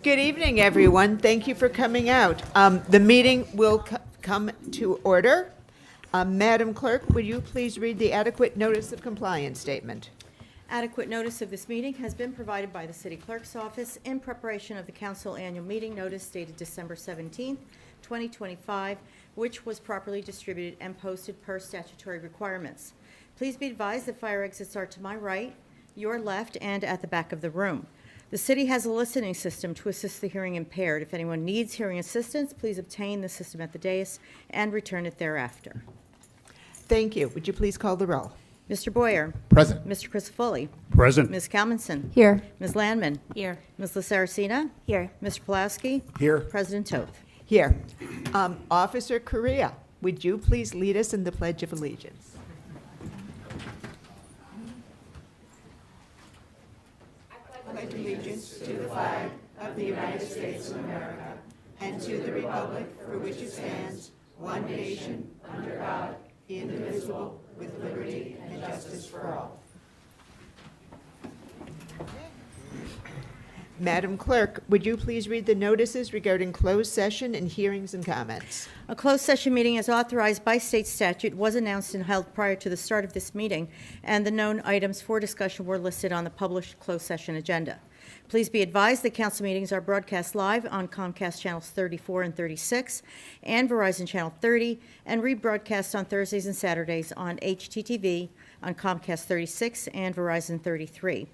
Good evening, everyone. Thank you for coming out. The meeting will come to order. Madam Clerk, would you please read the adequate notice of compliance statement? Adequate notice of this meeting has been provided by the City Clerk's office in preparation of the Council Annual Meeting Notice dated December 17th, 2025, which was properly distributed and posted per statutory requirements. Please be advised that fire exits are to my right, your left, and at the back of the room. The city has a listening system to assist the hearing impaired. If anyone needs hearing assistance, please obtain the system at the dais and return it thereafter. Thank you. Would you please call the roll? Mr. Boyer. Present. Mr. Christofoli. Present. Ms. Kalmanson. Here. Ms. Landman. Here. Ms. Lasaracina. Here. Mr. Pulaski. Here. President Toth. Here. Officer Correa, would you please lead us in the Pledge of Allegiance? I pledge allegiance to the flag of the United States of America and to the republic for which it stands, one nation, under God, indivisible, with liberty and justice for all. Madam Clerk, would you please read the notices regarding closed session and hearings and comments? A closed session meeting as authorized by state statute was announced and held prior to the start of this meeting, and the known items for discussion were listed on the published closed session agenda. Please be advised that council meetings are broadcast live on Comcast channels 34 and 36 and Verizon channel 30, and rebroadcast on Thursdays and Saturdays on HTTV on Comcast 36 and Verizon 33.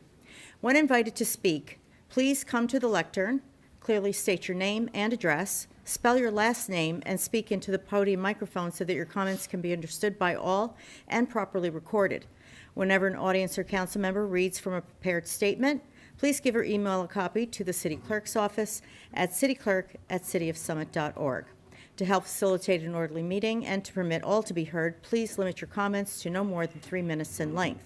When invited to speak, please come to the lectern, clearly state your name and address, spell your last name, and speak into the podium microphone so that your comments can be understood by all and properly recorded. Whenever an audience or council member reads from a prepared statement, please give or email a copy to the City Clerk's office at cityclerk@cityofsummit.org. To help facilitate an orderly meeting and to permit all to be heard, please limit your comments to no more than 3 minutes in length.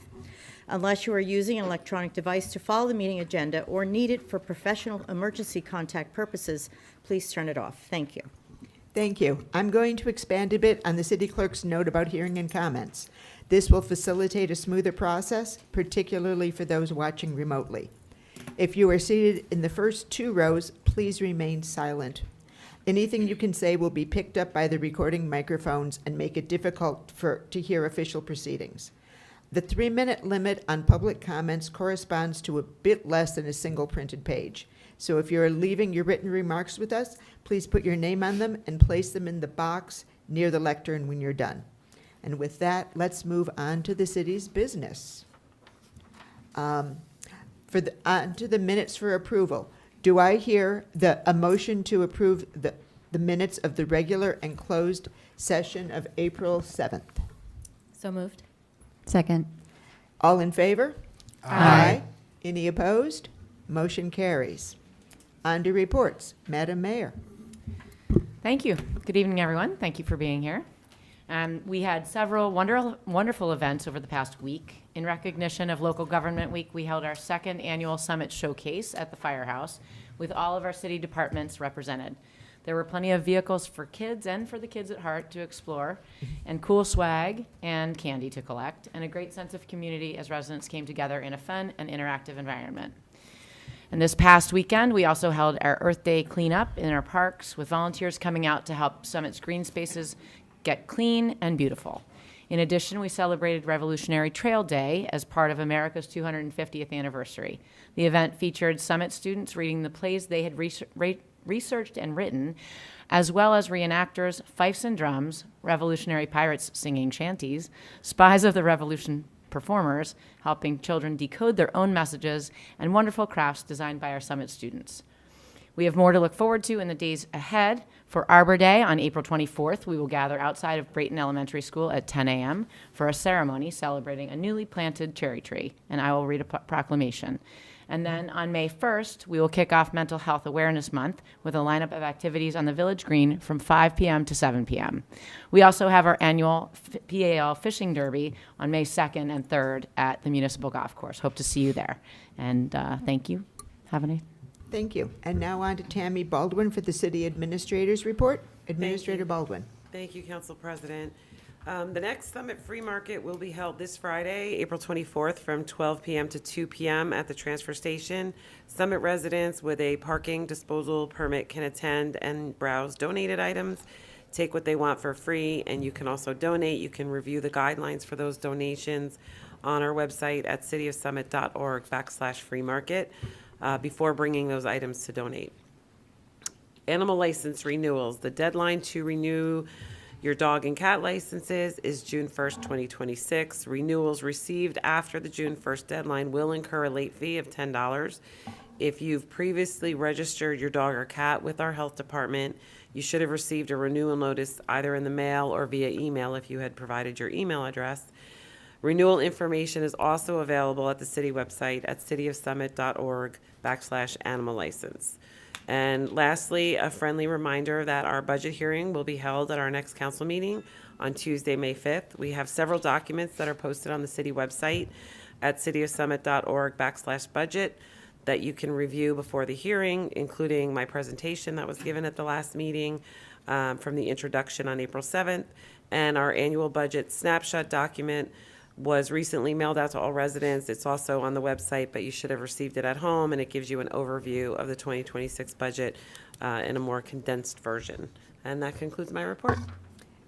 Unless you are using an electronic device to follow the meeting agenda or need it for professional emergency contact purposes, please turn it off. Thank you. Thank you. I'm going to expand a bit on the city clerk's note about hearing and comments. This will facilitate a smoother process, particularly for those watching remotely. If you are seated in the first 2 rows, please remain silent. Anything you can say will be picked up by the recording microphones and make it difficult to hear official proceedings. The 3-minute limit on public comments corresponds to a bit less than a single printed page. So if you're leaving your written remarks with us, please put your name on them and place them in the box near the lectern when you're done. And with that, let's move on to the city's business. On to the minutes for approval. Do I hear a motion to approve the minutes of the regular and closed session of April 7th? So moved. Second. All in favor? Aye. Any opposed? Motion carries. On to reports. Madam Mayor. Thank you. Good evening, everyone. Thank you for being here. We had several wonderful events over the past week. In recognition of Local Government Week, we held our 2nd annual Summit Showcase at the Firehouse with all of our city departments represented. There were plenty of vehicles for kids and for the kids at heart to explore, and cool swag and candy to collect, and a great sense of community as residents came together in a fun and interactive environment. And this past weekend, we also held our Earth Day cleanup in our parks with volunteers coming out to help Summit's green spaces get clean and beautiful. In addition, we celebrated Revolutionary Trail Day as part of America's 250th anniversary. The event featured Summit students reading the plays they had researched and written, as well as reenactors, fifes and drums, Revolutionary Pirates singing shanties, Spies of the Revolution performers, helping children decode their own messages, and wonderful crafts designed by our Summit students. We have more to look forward to in the days ahead. For Arbor Day on April 24th, we will gather outside of Brayton Elementary School at 10 a.m. for a ceremony celebrating a newly planted cherry tree, and I will read a proclamation. And then on May 1st, we will kick off Mental Health Awareness Month with a lineup of activities on the Village Green from 5 p.m. to 7 p.m. We also have our annual PAL Fishing Derby on May 2nd and 3rd at the Municipal Golf Course. Hope to see you there. And thank you. Have a nice Thank you. And now on to Tammy Baldwin for the City Administrator's Report. Administrator Baldwin. Thank you, Council President. The next Summit Free Market will be held this Friday, April 24th, from 12 p.m. to 2 p.m. at the transfer station. Summit residents with a parking disposal permit can attend and browse donated items, take what they want for free, and you can also donate. You can review the guidelines for those donations on our website at cityofsummit.org/free market before bringing those items to donate. Animal license renewals. The deadline to renew your dog and cat licenses is June 1st, 2026. Renewals received after the June 1st deadline will incur a late fee of $10. If you've previously registered your dog or cat with our health department, you should have received a renewal notice either in the mail or via email if you had provided your email address. Renewal information is also available at the city website at cityofsummit.org/animal license. And lastly, a friendly reminder that our budget hearing will be held at our next council meeting on Tuesday, May 5th. We have several documents that are posted on the city website at cityofsummit.org/budget that you can review before the hearing, including my presentation that was given at the last meeting from the introduction on April 7th, and our annual budget snapshot document was recently mailed out to all residents. It's also on the website, but you should have received it at home, and it gives you an overview of the 2026 budget in a more condensed version. And that concludes my report.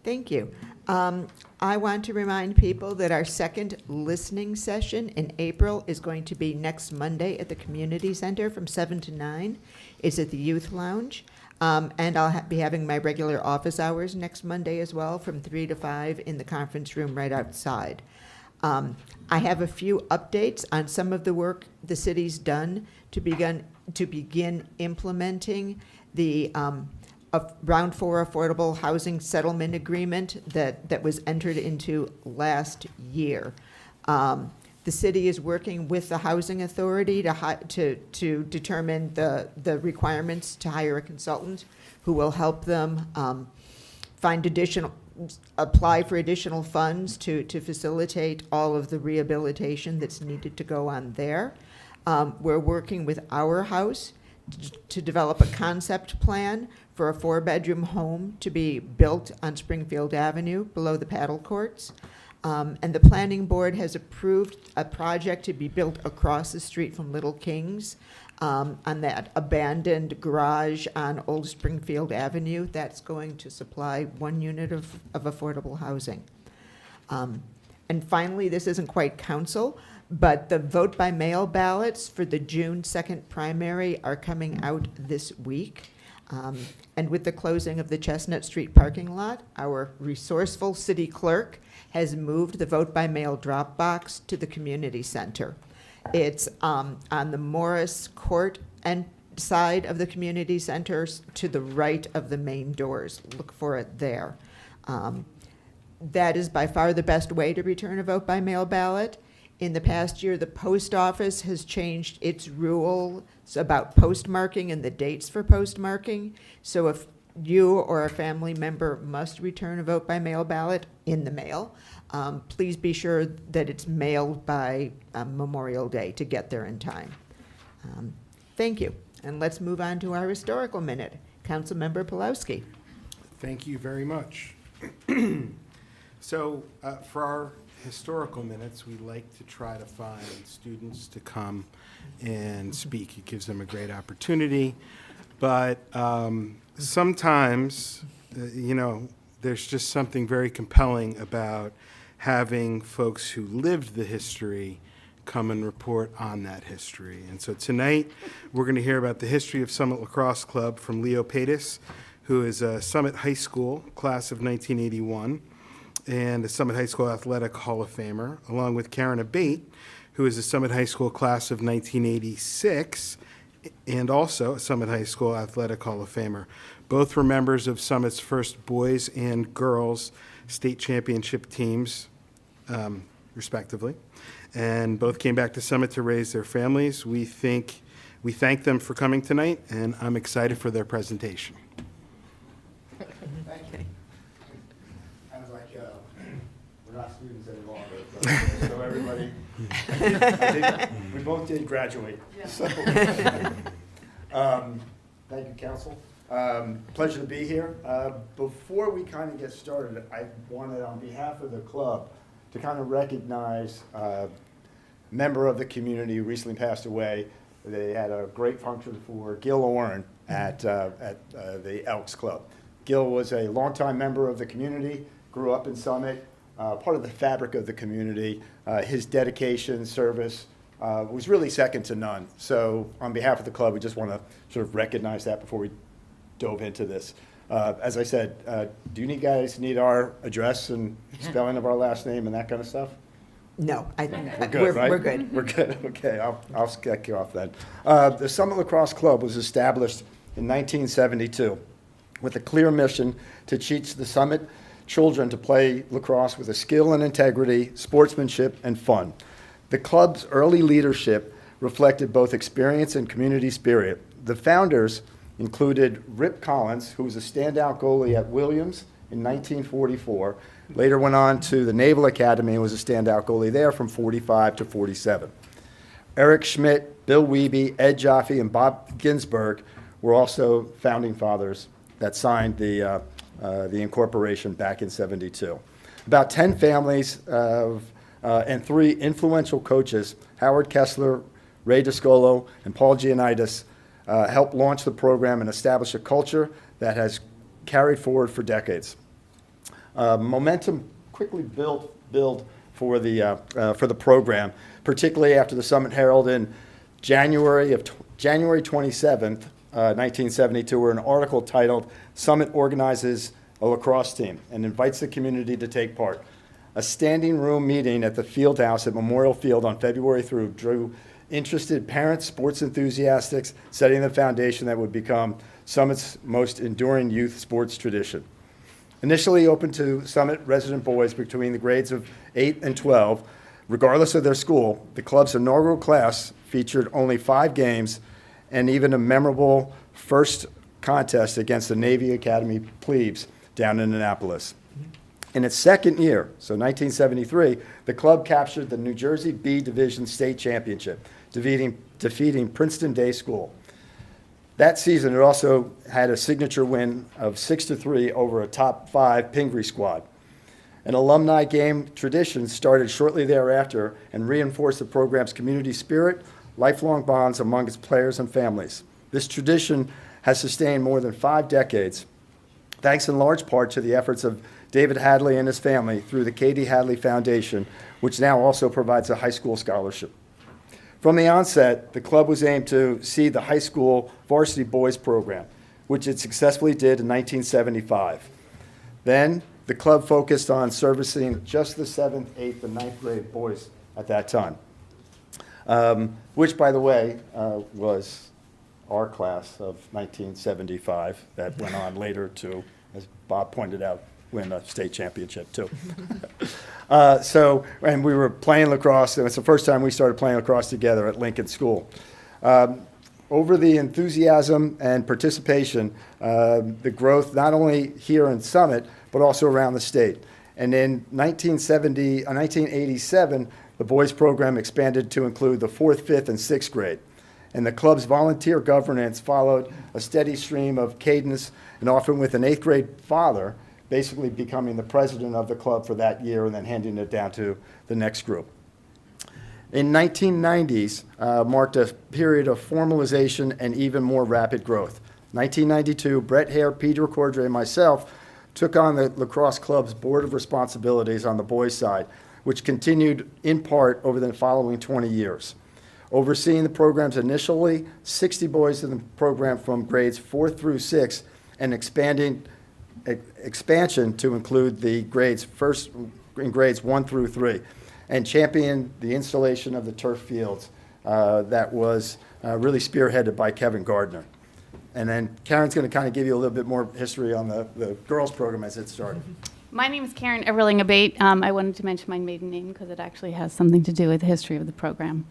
Thank you. I want to remind people that our second listening session in April is going to be next Monday at the Community Center from 7 to 9. It's at the Youth Lounge. And I'll be having my regular office hours next Monday as well from 3 to 5 in the conference room right outside. I have a few updates on some of the work the city's done to begin implementing the Round 4 Affordable Housing Settlement Agreement that was entered into last year. The city is working with the Housing Authority to determine the requirements to hire a consultant who will help them apply for additional funds to facilitate all of the rehabilitation that's needed to go on there. We're working with Our House to develop a concept plan for a 4-bedroom home to be built on Springfield Avenue below the paddle courts. And the planning board has approved a project to be built across the street from Little Kings on that abandoned garage on Old Springfield Avenue. That's going to supply 1 unit of affordable housing. And finally, this isn't quite council, but the vote by mail ballots for the June 2nd primary are coming out this week. And with the closing of the Chestnut Street parking lot, our resourceful city clerk has moved the vote by mail drop box to the community center. It's on the Morris Court side of the community center to the right of the main doors. Look for it there. That is by far the best way to return a vote by mail ballot. In the past year, the post office has changed its rules about postmarking and the dates for postmarking. So if you or a family member must return a vote by mail ballot in the mail, please be sure that it's mailed by Memorial Day to get there in time. Thank you. And let's move on to our historical minute. Councilmember Pulowski. Thank you very much. So for our historical minutes, we like to try to find students to come and speak. It gives them a great opportunity. But sometimes, there's just something very compelling about having folks who lived the history come and report on that history. And so tonight, we're going to hear about the history of Summit Lacrosse Club from Leo Paitis, who is a Summit High School class of 1981 and a Summit High School Athletic Hall of Famer, along with Karen Abate, who is a Summit High School class of 1986 and also a Summit High School Athletic Hall of Famer. Both were members of Summit's first boys and girls state championship teams, respectively, and both came back to Summit to raise their families. We thank them for coming tonight, and I'm excited for their presentation. Sounds like we're not students any longer, so everybody, I think we both did graduate. So, thank you, council. Pleasure to be here. Before we kind of get started, I wanted, on behalf of the club, to kind of recognize a member of the community who recently passed away. They had a great function for Gil Oren at the Elks Club. Gil was a longtime member of the community, grew up in Summit, part of the fabric of the community. His dedication, service was really second to none. So on behalf of the club, we just want to sort of recognize that before we dove into this. As I said, do you guys need our address and spelling of our last name and that kind of stuff? No, We're good, right? We're good. We're good, okay, I'll kick you off then. The Summit Lacrosse Club was established in 1972 with a clear mission to teach the Summit children to play lacrosse with a skill and integrity, sportsmanship, and fun. The club's early leadership reflected both experience and community spirit. The founders included Rip Collins, who was a standout goalie at Williams in 1944, later went on to the Naval Academy and was a standout goalie there from 45 to 47. Eric Schmidt, Bill Wiebe, Ed Jaffe, and Bob Ginsberg were also founding fathers that signed the incorporation back in 72. About 10 families and 3 influential coaches, Howard Kessler, Ray Discolo, and Paul Giannitis, helped launch the program and establish a culture that has carried forward for decades. Momentum quickly built for the program, particularly after the Summit Herald in January 27th, 1972, where an article titled "Summit Organizes a Lacrosse Team and Invites the Community to Take Part." A standing room meeting at the field house at Memorial Field on February 3 drew interested parents, sports enthusiasts, setting the foundation that would become Summit's most enduring youth sports tradition. Initially open to Summit resident boys between the grades of 8 and 12, regardless of their school, the club's inaugural class featured only 5 games and even a memorable first contest against the Navy Academy plebes down in Annapolis. In its second year, so 1973, the club captured the New Jersey B Division State Championship, defeating Princeton Day School. That season, it also had a signature win of 6-3 over a top 5 Pingree squad. An alumni game tradition started shortly thereafter and reinforced the program's community spirit, lifelong bonds among its players and families. This tradition has sustained more than 5 decades, thanks in large part to the efforts of David Hadley and his family through the Katie Hadley Foundation, which now also provides a high school scholarship. From the onset, the club was aimed to seed the high school varsity boys program, which it successfully did in 1975. Then, the club focused on servicing just the 7th, 8th, and 9th grade boys at that time, which, by the way, was our class of 1975 that went on later to, as Bob pointed out, win a state championship too. And we were playing lacrosse, and it's the first time we started playing lacrosse together at Lincoln School. Over the enthusiasm and participation, the growth not only here in Summit, but also around the state. And in 1987, the boys program expanded to include the 4th, 5th, and 6th grade. And the club's volunteer governance followed a steady stream of cadence, and often with an 8th grade father basically becoming the president of the club for that year and then handing it down to the next group. In 1990s marked a period of formalization and even more rapid growth. 1992, Brett Hare, Peter Cordray, and myself took on the lacrosse club's board of responsibilities on the boys' side, which continued in part over the following 20 years. Overseeing the program's initially 60 boys in the program from grades 4 through 6 and expansion to include the grades 1 through 3, and championed the installation of the turf fields that was really spearheaded by Kevin Gardner. And then Karen's going to kind of give you a little bit more history on the girls program as it started. My name is Karen Everling-Abate. I wanted to mention my maiden name because it actually has something to do with the history of the program.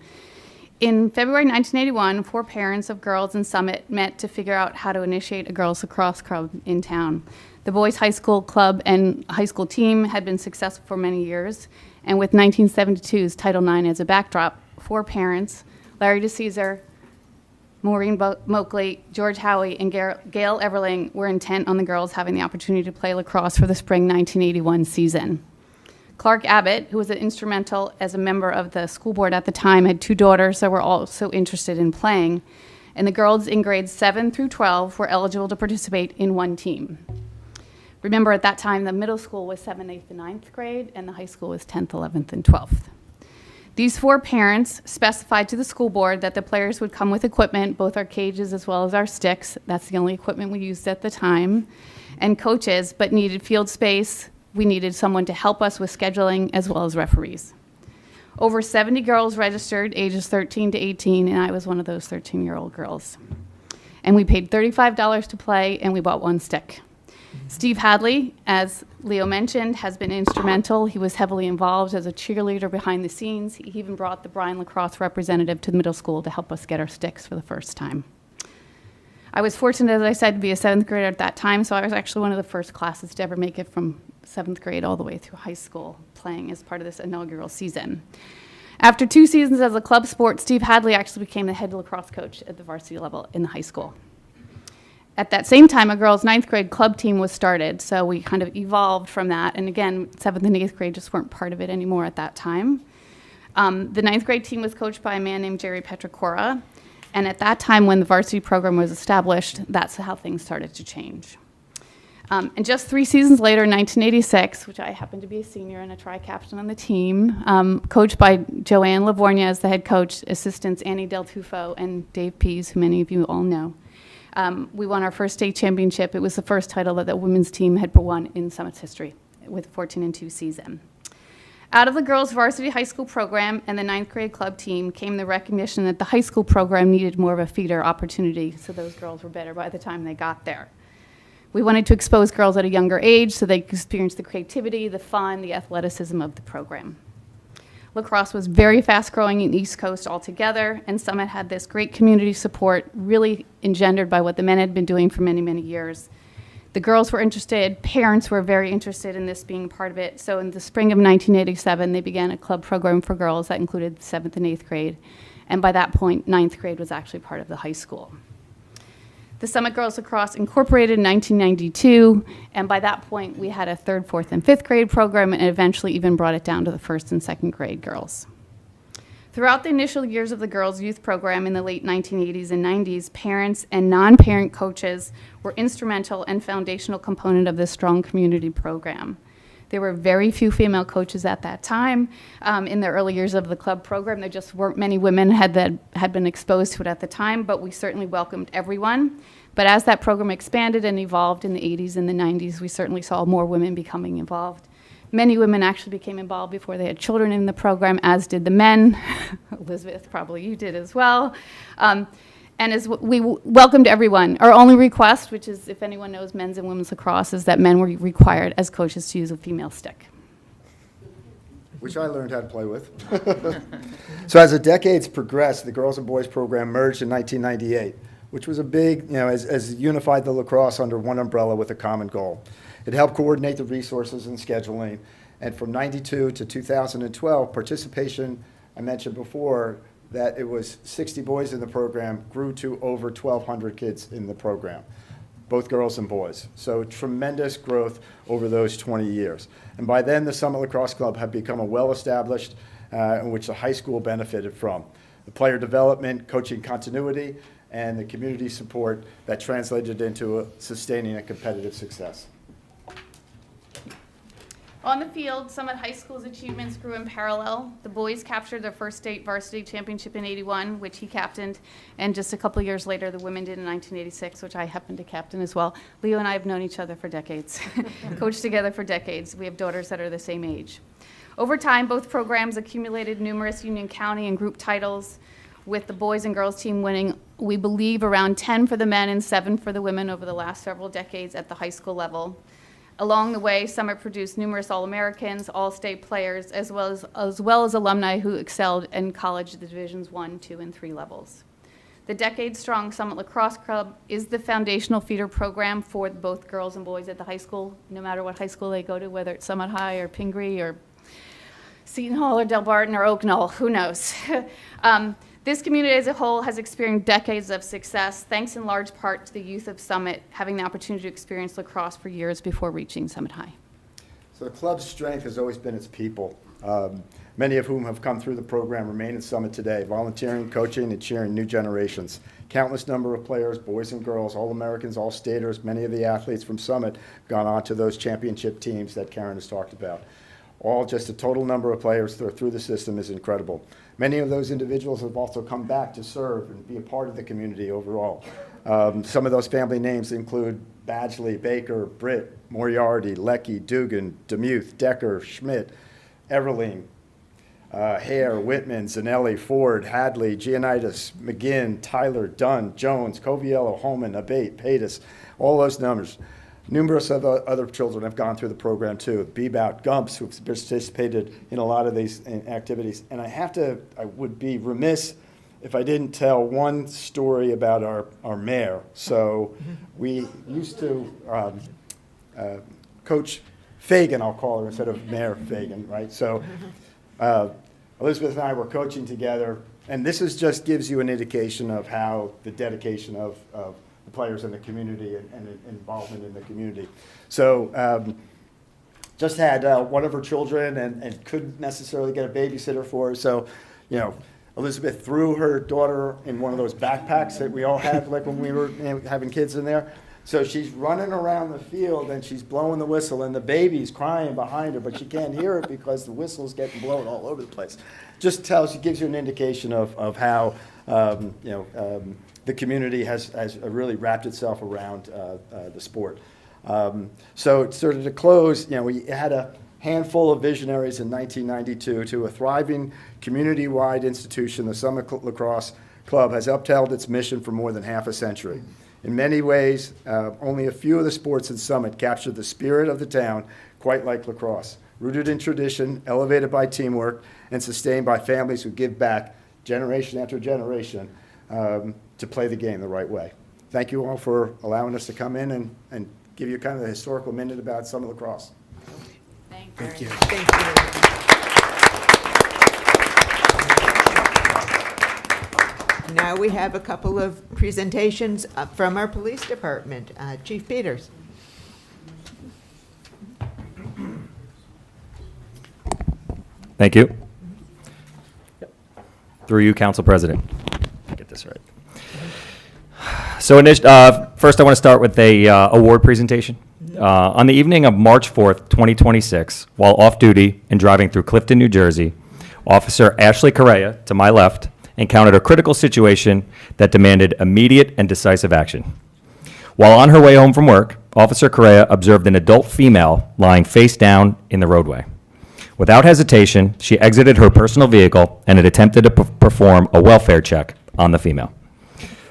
In February 1981, 4 parents of girls in Summit met to figure out how to initiate a girls lacrosse club in town. The boys' high school club and high school team had been successful for many years, and with 1972's Title IX as a backdrop, 4 parents, Larry DeCesar, Maureen Moakley, George Howie, and Gail Everling were intent on the girls having the opportunity to play lacrosse for the spring 1981 season. Clark Abbott, who was instrumental as a member of the school board at the time, had 2 daughters that were also interested in playing, and the girls in grades 7 through 12 were eligible to participate in one team. Remember, at that time, the middle school was 7th, 8th, and 9th grade, and the high school was 10th, 11th, and 12th. These 4 parents specified to the school board that the players would come with equipment, both our cages as well as our sticks. That's the only equipment we used at the time, and coaches, but needed field space. We needed someone to help us with scheduling as well as referees. Over 70 girls registered, ages 13 to 18, and I was one of those 13-year-old girls. And we paid $35 to play, and we bought 1 stick. Steve Hadley, as Leo mentioned, has been instrumental. He was heavily involved as a cheerleader behind the scenes. He even brought the Bryan lacrosse representative to the middle school to help us get our sticks for the first time. I was fortunate, as I said, to be a 7th grader at that time, so I was actually one of the first classes to ever make it from 7th grade all the way through high school, playing as part of this inaugural season. After 2 seasons as a club sport, Steve Hadley actually became the head lacrosse coach at the varsity level in the high school. At that same time, a girls' 9th grade club team was started, so we kind of evolved from that. And again, 7th and 8th grade just weren't part of it anymore at that time. The 9th grade team was coached by a man named Jerry Petricora. And at that time, when the varsity program was established, that's how things started to change. And just 3 seasons later, in 1986, which I happened to be a senior and a tri-captain on the team, coached by Joanne Lavorgna as the head coach, assistants Annie Del Tufo and Dave Pease, who many of you all know. We won our first state championship. It was the first title that the women's team had won in Summit's history with a 14-2 season. Out of the girls' varsity high school program and the 9th grade club team came the recognition that the high school program needed more of a feeder opportunity, so those girls were better by the time they got there. We wanted to expose girls at a younger age so they could experience the creativity, the fun, the athleticism of the program. Lacrosse was very fast growing in the East Coast altogether, and Summit had this great community support really engendered by what the men had been doing for many, many years. The girls were interested, parents were very interested in this being part of it, so in the spring of 1987, they began a club program for girls that included 7th and 8th grade, and by that point, 9th grade was actually part of the high school. The Summit Girls Lacrosse incorporated in 1992, and by that point, we had a 3rd, 4th, and 5th grade program, and eventually even brought it down to the 1st and 2nd grade girls. Throughout the initial years of the girls' youth program in the late 1980s and 90s, parents and non-parent coaches were instrumental and foundational component of this strong community program. There were very few female coaches at that time. In the early years of the club program, there just weren't many women had been exposed to it at the time, but we certainly welcomed everyone. But as that program expanded and evolved in the 80s and the 90s, we certainly saw more women becoming involved. Many women actually became involved before they had children in the program, as did the men. Elizabeth, probably you did as well. And as we welcomed everyone. Our only request, which is if anyone knows men's and women's lacrosse, is that men were required as coaches to use a female stick. Which I learned how to play with. So as the decades progressed, the girls and boys program merged in 1998, which was a big, as unified the lacrosse under one umbrella with a common goal. It helped coordinate the resources and scheduling. And from 92 to 2012, participation, I mentioned before, that it was 60 boys in the program, grew to over 1,200 kids in the program, both girls and boys. So tremendous growth over those 20 years. And by then, the Summit Lacrosse Club had become a well-established, in which the high school benefited from. The player development, coaching continuity, and the community support that translated into sustaining a competitive success. On the field, Summit High School's achievements grew in parallel. The boys captured their first state varsity championship in '81, which he captained, and just a couple years later, the women did in 1986, which I happened to captain as well. Leo and I have known each other for decades, coached together for decades. We have daughters that are the same age. Over time, both programs accumulated numerous Union County and group titles, with the boys and girls team winning, we believe, around 10 for the men and 7 for the women over the last several decades at the high school level. Along the way, Summit produced numerous All-Americans, All-State players, as well as alumni who excelled in college at the Divisions 1, 2, and 3 levels. The decade-strong Summit Lacrosse Club is the foundational feeder program for both girls and boys at the high school, no matter what high school they go to, whether it's Summit High or Pingree or Seton Hall or Del Barton or Oak Knoll, who knows. This community as a whole has experienced decades of success, thanks in large part to the youth of Summit having the opportunity to experience lacrosse for years before reaching Summit High. So the club's strength has always been its people, many of whom have come through the program, remain at Summit today, volunteering, coaching, and cheering new generations. Countless number of players, boys and girls, All-Americans, All-Staters, many of the athletes from Summit have gone on to those championship teams that Karen has talked about. All just a total number of players through the system is incredible. Many of those individuals have also come back to serve and be a part of the community overall. Some of those family names include Badgley, Baker, Britt, Moriarty, Leckie, Dugan, Demuth, Decker, Schmidt, Everling, Hare, Whitman, Zanelli, Ford, Hadley, Giannitis, McGinn, Tyler, Dunn, Jones, Coviello, Holman, Abate, Paytas, all those numbers. Numerous other children have gone through the program too. Bebout, Gumps, who've participated in a lot of these activities. And I would be remiss if I didn't tell one story about our mayor. So we used to, Coach Fagan, I'll call her, instead of Mayor Fagan, right? So Elizabeth and I were coaching together, and this just gives you an indication of how the dedication of the players in the community and involvement in the community. So just had one of her children and couldn't necessarily get a babysitter for her. So, you know, Elizabeth threw her daughter in one of those backpacks that we all had, like when we were having kids in there. So she's running around the field and she's blowing the whistle, and the baby's crying behind her, but she can't hear it because the whistle's getting blown all over the place. Just gives you an indication of how the community has really wrapped itself around the sport. So sort of to close, we had a handful of visionaries in 1992 to a thriving community-wide institution. The Summit Lacrosse Club has upheld its mission for more than half a century. In many ways, only a few of the sports in Summit capture the spirit of the town, quite like lacrosse. Rooted in tradition, elevated by teamwork, and sustained by families who give back generation after generation to play the game the right way. Thank you all for allowing us to come in and give you kind of the historical minute about Summit Lacrosse. Thank you. Thank you. Now we have a couple of presentations from our police department. Chief Peters. Thank you. Through you, Council President. Get this right. So first I want to start with a award presentation. On the evening of March 4th, 2026, while off duty and driving through Clifton, New Jersey, Officer Ashley Correa, to my left, encountered a critical situation that demanded immediate and decisive action. While on her way home from work, Officer Correa observed an adult female lying face down in the roadway. Without hesitation, she exited her personal vehicle and had attempted to perform a welfare check on the female.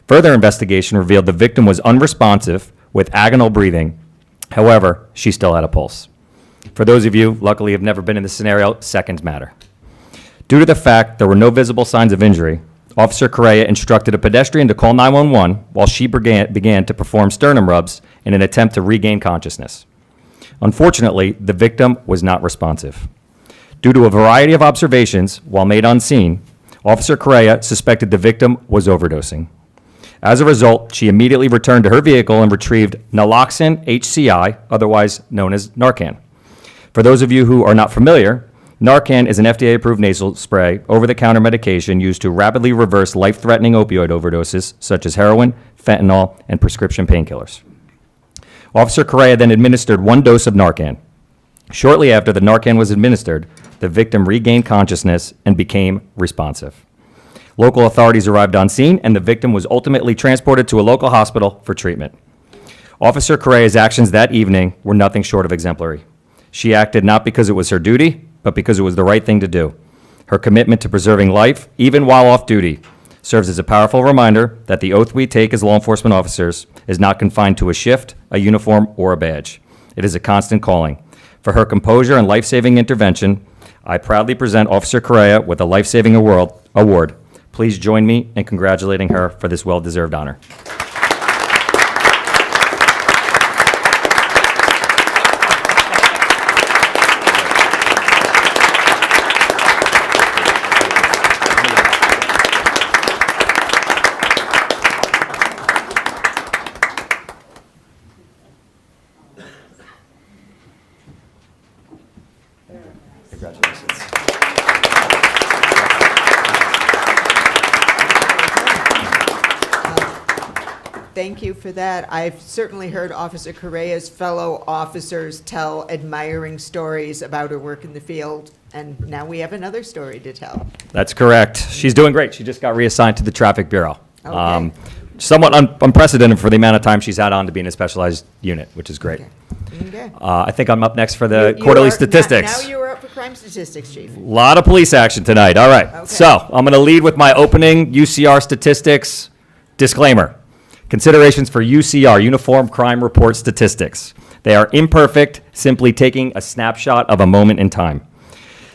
Further investigation revealed the victim was unresponsive with agonal breathing. However, she still had a pulse. For those of you, luckily, who have never been in this scenario, seconds matter. Due to the fact there were no visible signs of injury, Officer Correa instructed a pedestrian to call 911 while she began to perform sternum rubs in an attempt to regain consciousness. Unfortunately, the victim was not responsive. Due to a variety of observations while made on scene, Officer Correa suspected the victim was overdosing. As a result, she immediately returned to her vehicle and retrieved naloxone HCI, otherwise known as Narcan. For those of you who are not familiar, Narcan is an FDA-approved nasal spray, over-the-counter medication used to rapidly reverse life-threatening opioid overdoses, such as heroin, fentanyl, and prescription painkillers. Officer Correa then administered 1 dose of Narcan. Shortly after the Narcan was administered, the victim regained consciousness and became responsive. Local authorities arrived on scene, and the victim was ultimately transported to a local hospital for treatment. Officer Correa's actions that evening were nothing short of exemplary. She acted not because it was her duty, but because it was the right thing to do. Her commitment to preserving life, even while off duty, serves as a powerful reminder that the oath we take as law enforcement officers is not confined to a shift, a uniform, or a badge. It is a constant calling. For her composure and life-saving intervention, I proudly present Officer Correa with a life-saving award. Please join me in congratulating her for this well-deserved honor. Thank you for that. I've certainly heard Officer Correa's fellow officers tell admiring stories about her work in the field, and now we have another story to tell. That's correct. She's doing great. She just got reassigned to the Traffic Bureau. Okay. Somewhat unprecedented for the amount of time she's had on to be in a specialized unit, which is great. Okay. I think I'm up next for the You quarterly are- statistics. Now you are up for crime statistics, Chief. A lot of police action tonight. All right. Okay. So I'm going to lead with my opening UCR statistics disclaimer. Considerations for UCR, Uniform Crime Report Statistics. They are imperfect, simply taking a snapshot of a moment in time.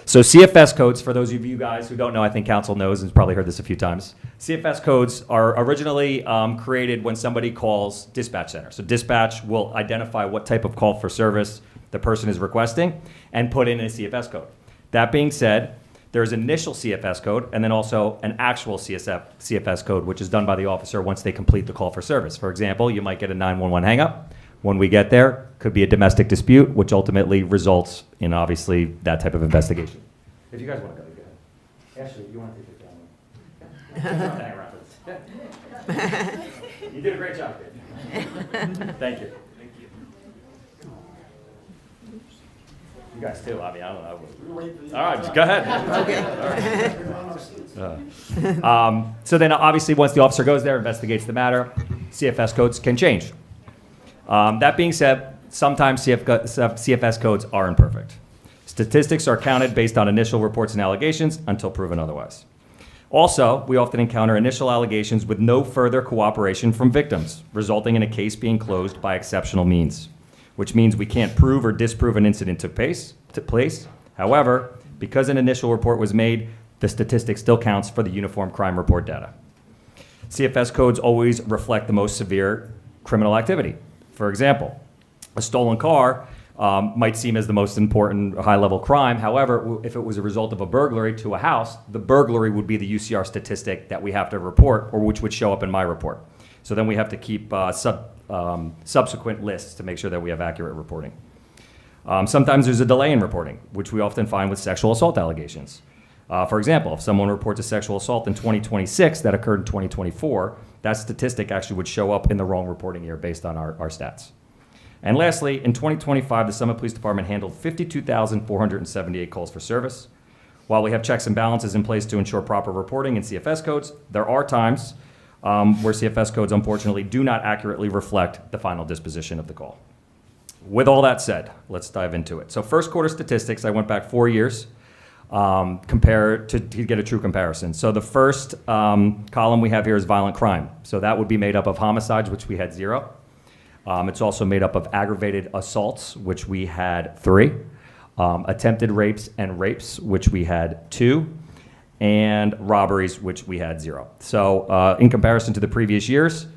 So CFS codes, for those of you guys who don't know, I think council knows and has probably heard this a few times. CFS codes are originally created when somebody calls dispatch center. So dispatch will identify what type of call for service the person is requesting and put in a CFS code. That being said, there's initial CFS code and then also an actual CFS code, which is done by the officer once they complete the call for service. For example, you might get a 911 hang-up. When we get there, could be a domestic dispute, which ultimately results in obviously that type of investigation. If you guys want to go, you go ahead. Ashley, you want to take the camera? Hang around for this. You did a great job, kid. Thank you. You guys too. I mean, I don't know. All right, go ahead. Okay. So then obviously once the officer goes there, investigates the matter, CFS codes can change. That being said, sometimes CFS codes are imperfect. Statistics are counted based on initial reports and allegations until proven otherwise. Also, we often encounter initial allegations with no further cooperation from victims, resulting in a case being closed by exceptional means, which means we can't prove or disprove an incident took place. However, because an initial report was made, the statistic still counts for the Uniform Crime Report data. CFS codes always reflect the most severe criminal activity. For example, a stolen car might seem as the most important high-level crime. However, if it was a result of a burglary to a house, the burglary would be the UCR statistic that we have to report, or which would show up in my report. So then we have to keep subsequent lists to make sure that we have accurate reporting. Sometimes there's a delay in reporting, which we often find with sexual assault allegations. For example, if someone reports a sexual assault in 2026 that occurred in 2024, that statistic actually would show up in the wrong reporting year based on our stats. And lastly, in 2025, the Summit Police Department handled 52,478 calls for service. While we have checks and balances in place to ensure proper reporting in CFS codes, there are times where CFS codes unfortunately do not accurately reflect the final disposition of the call. With all that said, let's dive into it. So first quarter statistics, I went back 4 years compared to get a true comparison. So the first column we have here is violent crime. So that would be made up of homicides, which we had 0. It's also made up of aggravated assaults, which we had 3, attempted rapes and rapes, which we had 2, and robberies, which we had 0. So in comparison to the previous years,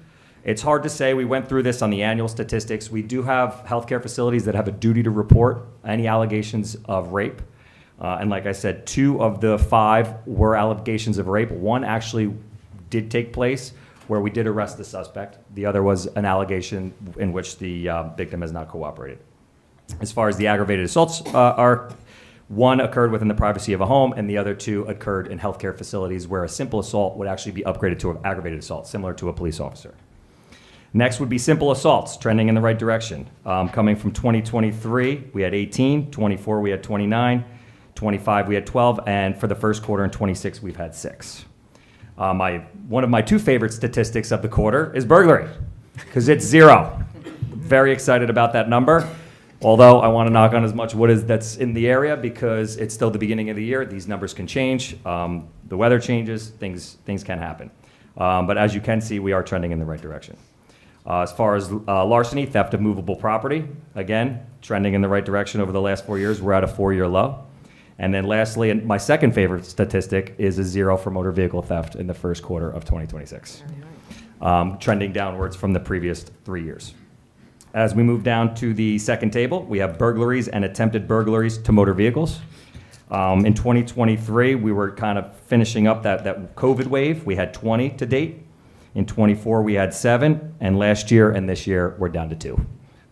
it's hard to say. We went through this on the annual statistics. We do have healthcare facilities that have a duty to report any allegations of rape. And like I said, 2 of the 5 were allegations of rape. 1 actually did take place where we did arrest the suspect. The other was an allegation in which the victim has not cooperated. As far as the aggravated assaults are, 1 occurred within the privacy of a home, and the other 2 occurred in healthcare facilities where a simple assault would actually be upgraded to an aggravated assault, similar to a police officer. Next would be simple assaults, trending in the right direction. Coming from 2023, we had 18, 24, we had 29, 25, we had 12, and for the first quarter in 26, we've had 6. One of my 2 favorite statistics of the quarter is burglary, because it's 0. Very excited about that number, although I want to knock on as much wood as that's in the area because it's still the beginning of the year. These numbers can change. The weather changes. Things can happen. But as you can see, we are trending in the right direction. As far as larceny, theft of movable property, again, trending in the right direction over the last 4 years. We're at a 4-year low. And then lastly, and my second favorite statistic is a 0 for motor vehicle theft in the first quarter of 2026, trending downwards from the previous 3 years. As we move down to the second table, we have burglaries and attempted burglaries to motor vehicles. In 2023, we were kind of finishing up that COVID wave. We had 20 to date. In 24, we had 7. And last year and this year, we're down to 2,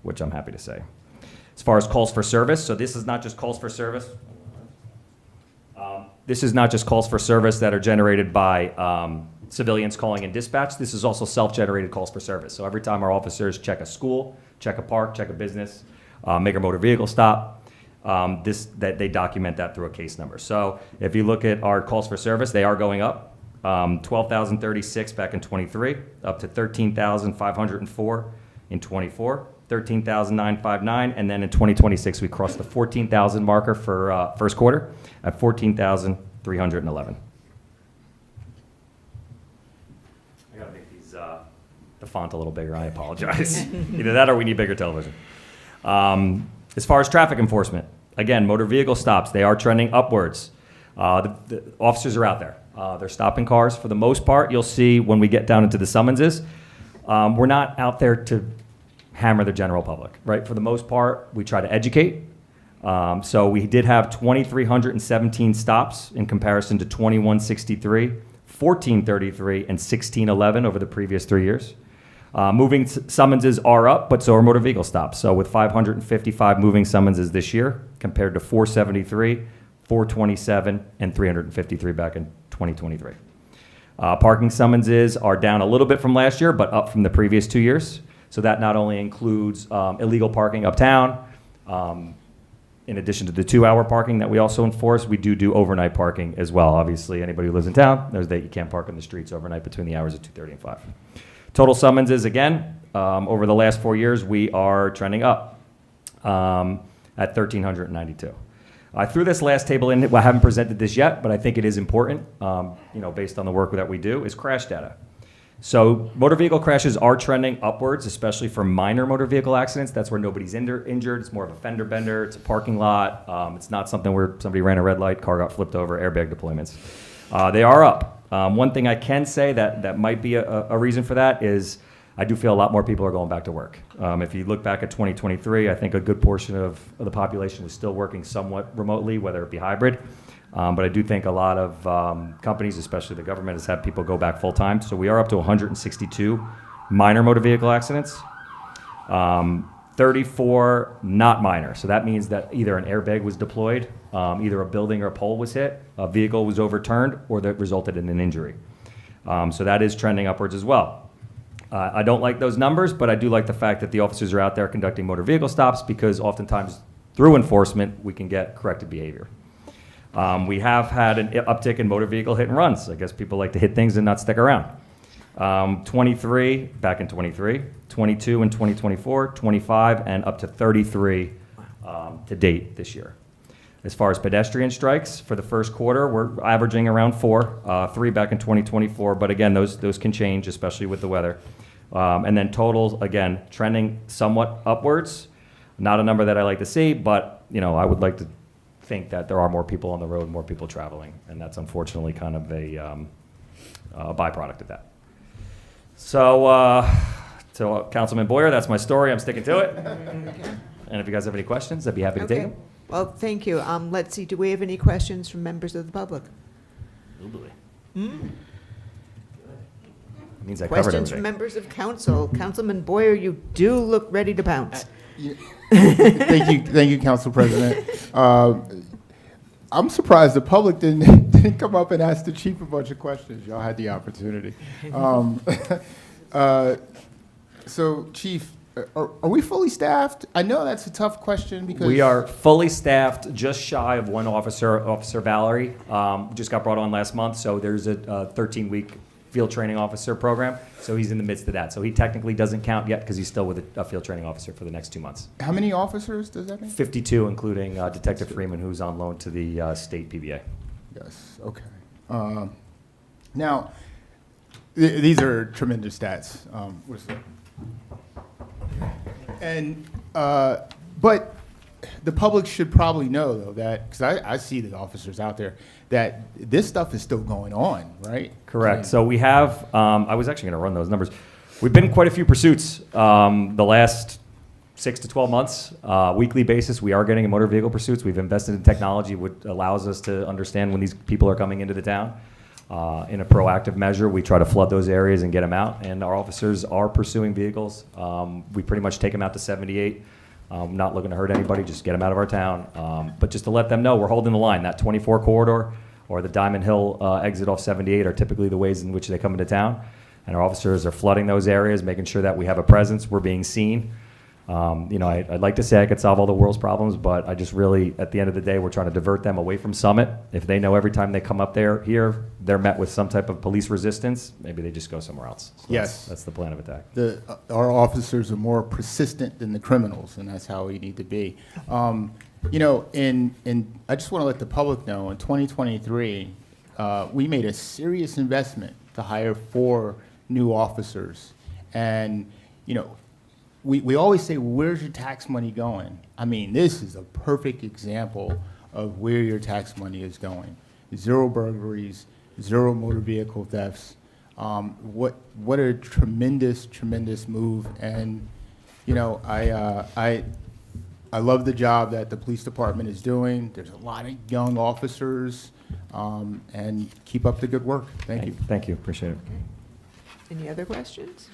which I'm happy to say. As far as calls for service, so this is not just calls for service. This is not just calls for service that are generated by civilians calling in dispatch. This is also self-generated calls for service. So every time our officers check a school, check a park, check a business, make a motor vehicle stop, that they document that through a case number. So if you look at our calls for service, they are going up. 12,036 back in 23, up to 13,504 in 24, 13,959, and then in 2026 we crossed the 14,000 marker for first quarter at 14,311. I gotta make these the font a little bigger. I apologize. Either that or we need bigger television. As far as traffic enforcement, again, motor vehicle stops, they are trending upwards. The officers are out there. They're stopping cars. For the most part, you'll see when we get down into the summonses, we're not out there to hammer the general public, right? For the most part, we try to educate. So we did have 2,317 stops in comparison to 2,163, 1,433, and 1,611 over the previous 3 years. Moving summonses are up, but so are motor vehicle stops. So with 555 moving summonses this year compared to 473, 427, and 353 back in 2023. Parking summonses are down a little bit from last year, but up from the previous 2 years. So that not only includes illegal parking uptown, in addition to the 2-hour parking that we also enforce, we do overnight parking as well. Obviously, anybody who lives in town knows that you can't park on the streets overnight between the hours of 2:30 and 5. Total summonses, again, over the last 4 years, we are trending up at 1,392. I threw this last table in. I haven't presented this yet, but I think it is important, based on the work that we do, is crash data. So motor vehicle crashes are trending upwards, especially for minor motor vehicle accidents. That's where nobody's injured. It's more of a fender bender. It's a parking lot. It's not something where somebody ran a red light, car got flipped over, airbag deployments. They are up. One thing I can say that might be a reason for that is I do feel a lot more people are going back to work. If you look back at 2023, I think a good portion of the population was still working somewhat remotely, whether it be hybrid. But I do think a lot of companies, especially the government, has had people go back full time. So we are up to 162 minor motor vehicle accidents, 34 not minor. So that means that either an airbag was deployed, either a building or a pole was hit, a vehicle was overturned, or that resulted in an injury. So that is trending upwards as well. I don't like those numbers, but I do like the fact that the officers are out there conducting motor vehicle stops because oftentimes through enforcement, we can get corrected behavior. We have had an uptick in motor vehicle hit and runs. I guess people like to hit things and not stick around. 23 back in 23, 22 in 2024, 25, and up to 33 to date this year. As far as pedestrian strikes, for the first quarter, we're averaging around 4, 3 back in 2024, but again, those can change, especially with the weather. And then totals, again, trending somewhat upwards. Not a number that I like to see, but I would like to think that there are more people on the road, more people traveling, and that's unfortunately kind of a byproduct of that. So, to Councilman Boyer, that's my story. I'm sticking to it. And if you guys have any questions, I'd be happy to take them. Well, thank you. Let's see, do we have any questions from members of the public? Means I covered Questions from everything. members of council. Councilman Boyer, you do look ready to pounce. Thank you, Council President. I'm surprised the public didn't come up and ask the chief a bunch of questions. Y'all had the opportunity. So, Chief, are we fully staffed? I know that's a tough question because We are fully staffed, just shy of one officer. Officer Valerie just got brought on last month, so there's a 13-week field training officer program. So he's in the midst of that. So he technically doesn't count yet because he's still with a field training officer for the next 2 months. How many officers does that mean? 52, including Detective Freeman, who's on loan to the state PBA. Yes. Okay. Now, these are tremendous stats. But the public should probably know, though, that because I see the officers out there, that this stuff is still going on, right? Correct. So we have, I was actually going to run those numbers. We've been in quite a few pursuits the last 6 to 12 months. Weekly basis, we are getting in motor vehicle pursuits. We've invested in technology which allows us to understand when these people are coming into the town. In a proactive measure, we try to flood those areas and get them out, and our officers are pursuing vehicles. We pretty much take them out to 78. Not looking to hurt anybody, just get them out of our town. But just to let them know, we're holding the line. That 24 corridor, or the Diamond Hill exit off 78 are typically the ways in which they come into town. And our officers are flooding those areas, making sure that we have a presence, we're being seen. I'd like to say I could solve all the world's problems, but I just really, at the end of the day, we're trying to divert them away from Summit. If they know every time they come up here, they're met with some type of police resistance, maybe they just go somewhere else. So Yes. That's the plan of attack. Our officers are more persistent than the criminals, and that's how we need to be. I just want to let the public know, in 2023, we made a serious investment to hire 4 new officers. And, we always say, where's your tax money going? I mean, this is a perfect example of where your tax money is going. 0 burglaries, 0 motor vehicle thefts. What a tremendous, tremendous move. And, I love the job that the police department is doing. There's a lot of young officers, and keep up the good work. Thank you. Thank you, appreciate it. Any other questions?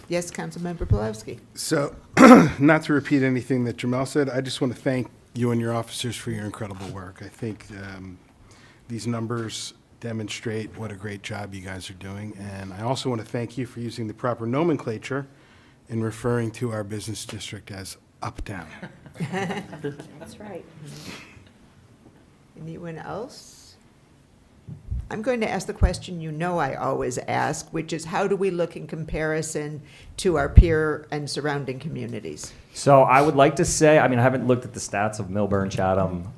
Yes, Councilmember Pulaski. So, not to repeat anything that Jamel said, I just want to thank you and your officers for your incredible work. I think these numbers demonstrate what a great job you guys are doing. And I also want to thank you for using the proper nomenclature in referring to our business district as Uptown. That's right. Anyone else? I'm going to ask the question I always ask, which is how do we look in comparison to our peer and surrounding communities? So I would like to say, I haven't looked at the stats of Milburn, Chatham,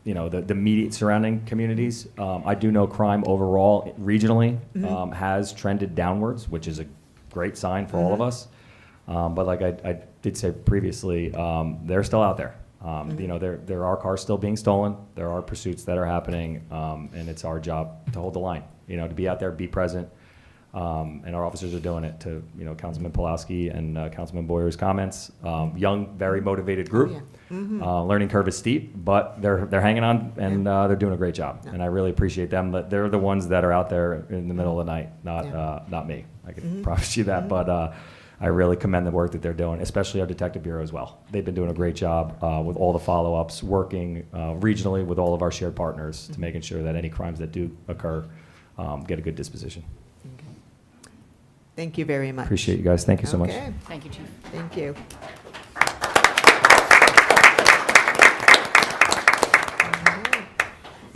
the immediate surrounding communities. I do know crime overall, regionally, has trended downwards, which is a great sign for all of us. But like I did say previously, they're still out there. There are cars still being stolen. There are pursuits that are happening, and it's our job to hold the line. To be out there, be present, and our officers are doing it. To Councilman Pulaski and Councilman Boyer's comments, young, very motivated group. Learning curve is steep, but they're hanging on, and they're doing a great job. And I really appreciate them. But they're the ones that are out there in the middle of the night, not me. I can promise you that. But I really commend the work that they're doing, especially our detective bureau as well. They've been doing a great job with all the follow-ups, working regionally with all of our shared partners to making sure that any crimes that do occur get a good disposition. Thank you very much. Appreciate you guys. Thank you so much. Okay. Thank you, Chief. Thank you.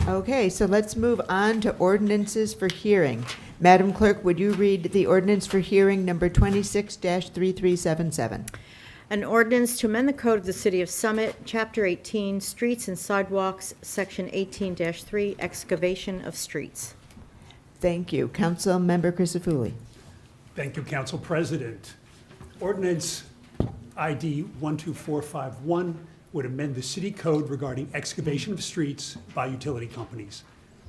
Okay, so let's move on to ordinances for hearing. Madam Clerk, would you read the ordinance for hearing number 26-3377? An ordinance to amend the code of the City of Summit, Chapter 18, Streets and Sidewalks, Section 18-3, Excavation of Streets. Thank you. Councilmember Crisafulli. Thank you, Council President. Ordinance ID 12451 would amend the city code regarding excavation of streets by utility companies.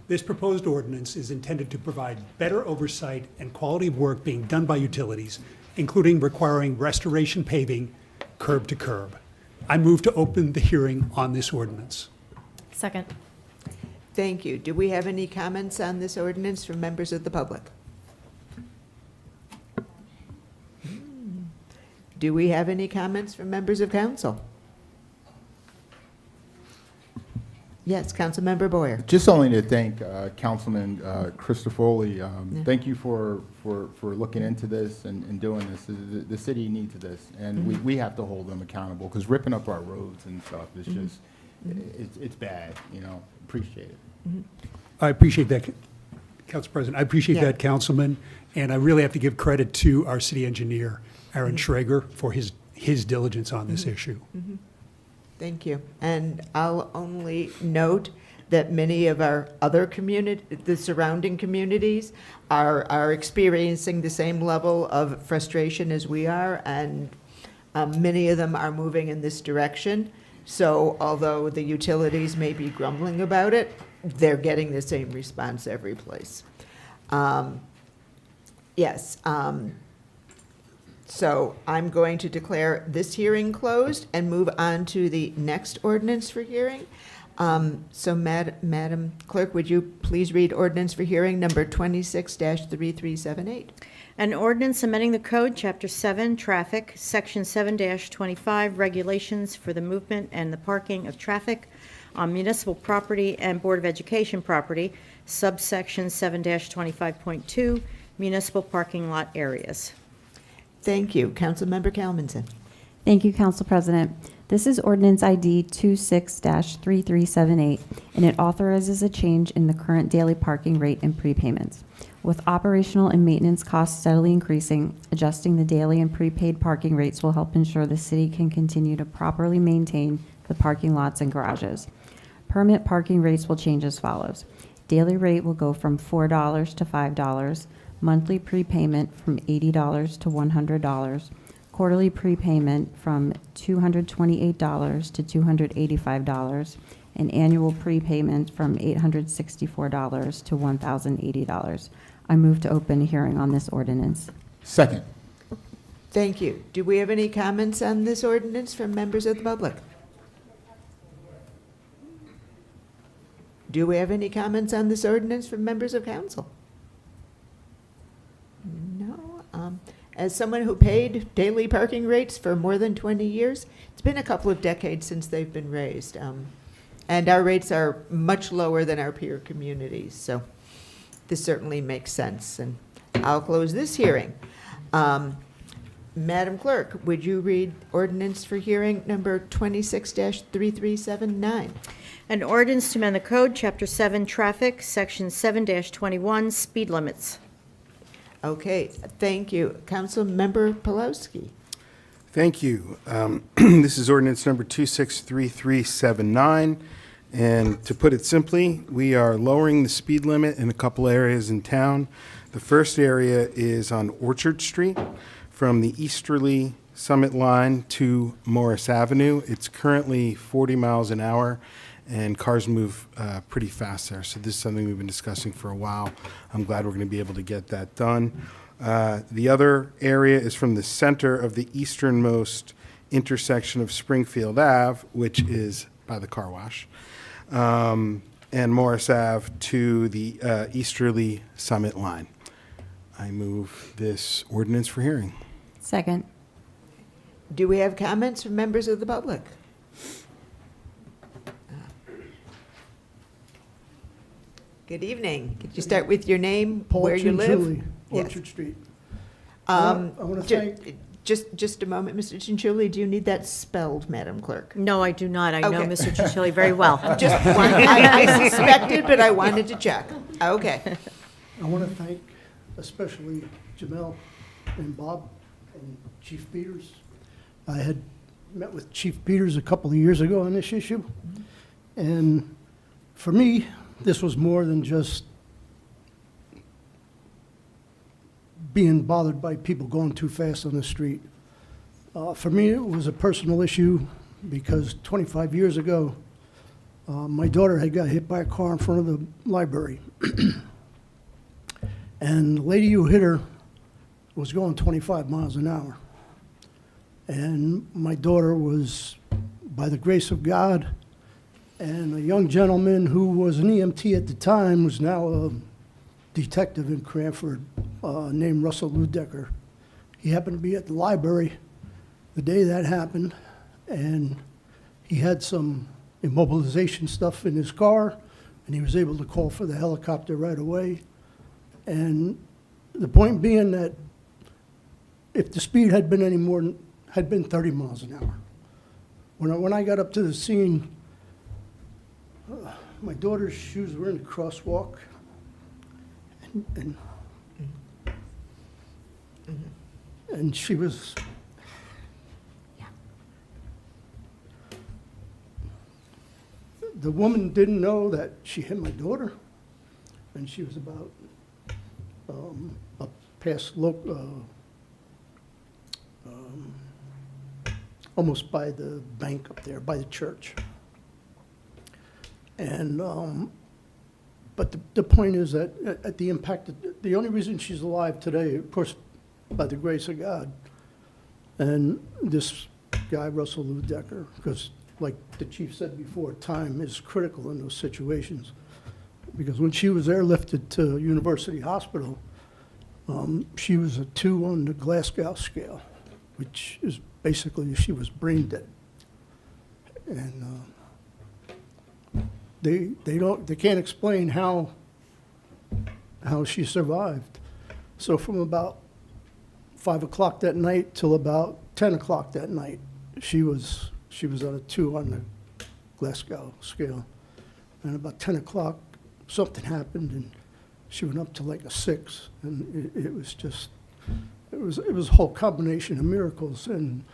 This proposed ordinance is intended to provide better oversight and quality of work being done by utilities, including requiring restoration paving curb to curb. I move to open the hearing on this ordinance. Second. Thank you. Do we have any comments on this ordinance from members of the public? Do we have any comments from members of council? Yes, Councilmember Boyer. Just only to thank Councilman Christofoli. Thank you for looking into this and doing this. The city needs this, and we have to hold them accountable, because ripping up our roads and stuff is just, it's bad, appreciate it. I appreciate that, Council President. I appreciate Yeah. that, Councilman, and I really have to give credit to our city engineer, Aaron Schrager, for his diligence on this issue. Thank you. And I'll only note that many of our other the surrounding communities are experiencing the same level of frustration as we are, and many of them are moving in this direction. So although the utilities may be grumbling about it, they're getting the same response every place. Yes. So I'm going to declare this hearing closed and move on to the next ordinance for hearing. So Madam Clerk, would you please read ordinance for hearing number 26-3378? An ordinance amending the code, Chapter 7, Traffic, Section 7-25, Regulations for the Movement and the Parking of Traffic on municipal property and Board of Education property, subsection 7-25.2, municipal parking lot areas. Thank you. Councilmember Calmanson. Thank you, Council President. This is ordinance ID 26-3378, and it authorizes a change in the current daily parking rate and prepayments. With operational and maintenance costs steadily increasing, adjusting the daily and prepaid parking rates will help ensure the city can continue to properly maintain the parking lots and garages. Permit parking rates will change as follows. Daily rate will go from $4 to $5, monthly prepayment from $80 to $100, quarterly prepayment from $228 to $285, and annual prepayment from $864 to $1,080. I move to open a hearing on this ordinance. Second. Thank you. Do we have any comments on this ordinance from members of the public? Do we have any comments on this ordinance from members of council? No. As someone who paid daily parking rates for more than 20 years, it's been a couple of decades since they've been raised. And our rates are much lower than our peer communities, so this certainly makes sense. And I'll close this hearing. Madam Clerk, would you read ordinance for hearing number 26-3379? An ordinance to amend the code, Chapter 7, Traffic, Section 7-21, Speed Limits. Okay, thank you. Councilmember Pulowski. Thank you. This is ordinance number 263379, and to put it simply, we are lowering the speed limit in a couple areas in town. The first area is on Orchard Street from the easterly Summit line to Morris Avenue. It's currently 40 miles an hour, and cars move pretty fast there. So this is something we've been discussing for a while. I'm glad we're going to be able to get that done. The other area is from the center of the easternmost intersection of Springfield Ave, which is by the car wash, and Morris Ave to the easterly Summit line. I move this ordinance for hearing. Second. Do we have comments from members of the public? Good evening. Could you start with your name, where you live? Paul Cianciulli, Yes. Orchard Street. I wanna thank- Just a moment, Mr. Cianciulli, do you need that spelled, Madam Clerk? No, I do not. I know Okay. Mr. Chichilli very well. I suspected, but I wanted to check. Okay. I want to thank especially Jamel and Bob and Chief Peters. I had met with Chief Peters a couple of years ago on this issue, and for me, this was more than just being bothered by people going too fast on the street. For me, it was a personal issue because 25 years ago, my daughter had got hit by a car in front of the library. And the lady who hit her was going 25 miles an hour. And my daughter was, by the grace of God, and a young gentleman who was an EMT at the time, was now a detective in Cranford, named Russell Ludecker. He happened to be at the library the day that happened, and he had some immobilization stuff in his car, and he was able to call for the helicopter right away. And the point being that if the speed had been any more than, had been 30 miles an hour. When I got up to the scene, my daughter's shoes were in the crosswalk, and she was, the woman didn't know that she hit my daughter, and she was about up past, almost by the bank up there, by the church. And, but the point is that at the impact, the only reason she's alive today, of course, by the grace of God, and this guy, Russell Ludecker, because like the chief said before, time is critical in those situations. Because when she was airlifted to University Hospital, she was a 2 on the Glasgow scale, which is basically she was brain dead. And they can't explain how she survived. So from about 5 o'clock that night till about 10 o'clock that night, she was at a 2 on the Glasgow scale. And about 10 o'clock, something happened, and she went up to like a 6. And it was just, it was a whole combination of miracles. And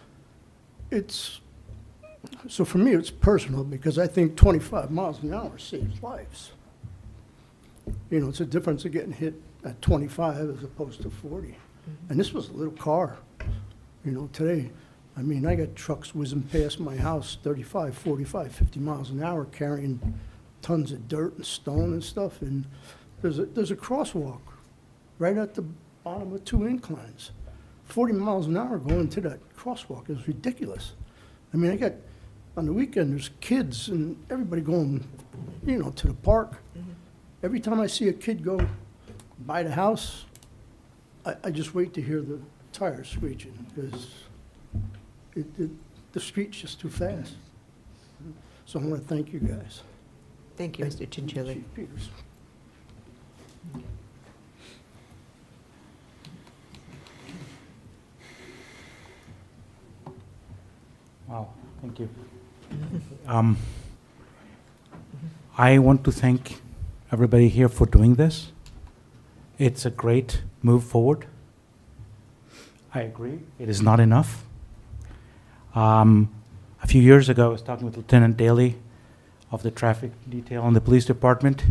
so for me, it's personal, because I think 25 miles an hour saves lives. You know, it's a difference of getting hit at 25 as opposed to 40. And this was a little car. You know, today, I mean, I got trucks whizzing past my house 35, 45, 50 miles an hour carrying tons of dirt and stone and stuff. And there's a crosswalk right at the bottom of 2 inclines. 40 miles an hour going to that crosswalk is ridiculous. I mean, on the weekend, there's kids and everybody going, you know, to the park. Every time I see a kid go by the house, I just wait to hear the tires screeching, because the street's just too fast. So I want to thank you guys. Thank you, Mr. Chinchilli. Chief Peters. Wow, thank you. I want to thank everybody here for doing this. It's a great move forward. I agree, it is not enough. A few years ago, I was talking with Lieutenant Daly of the traffic detail in the police department,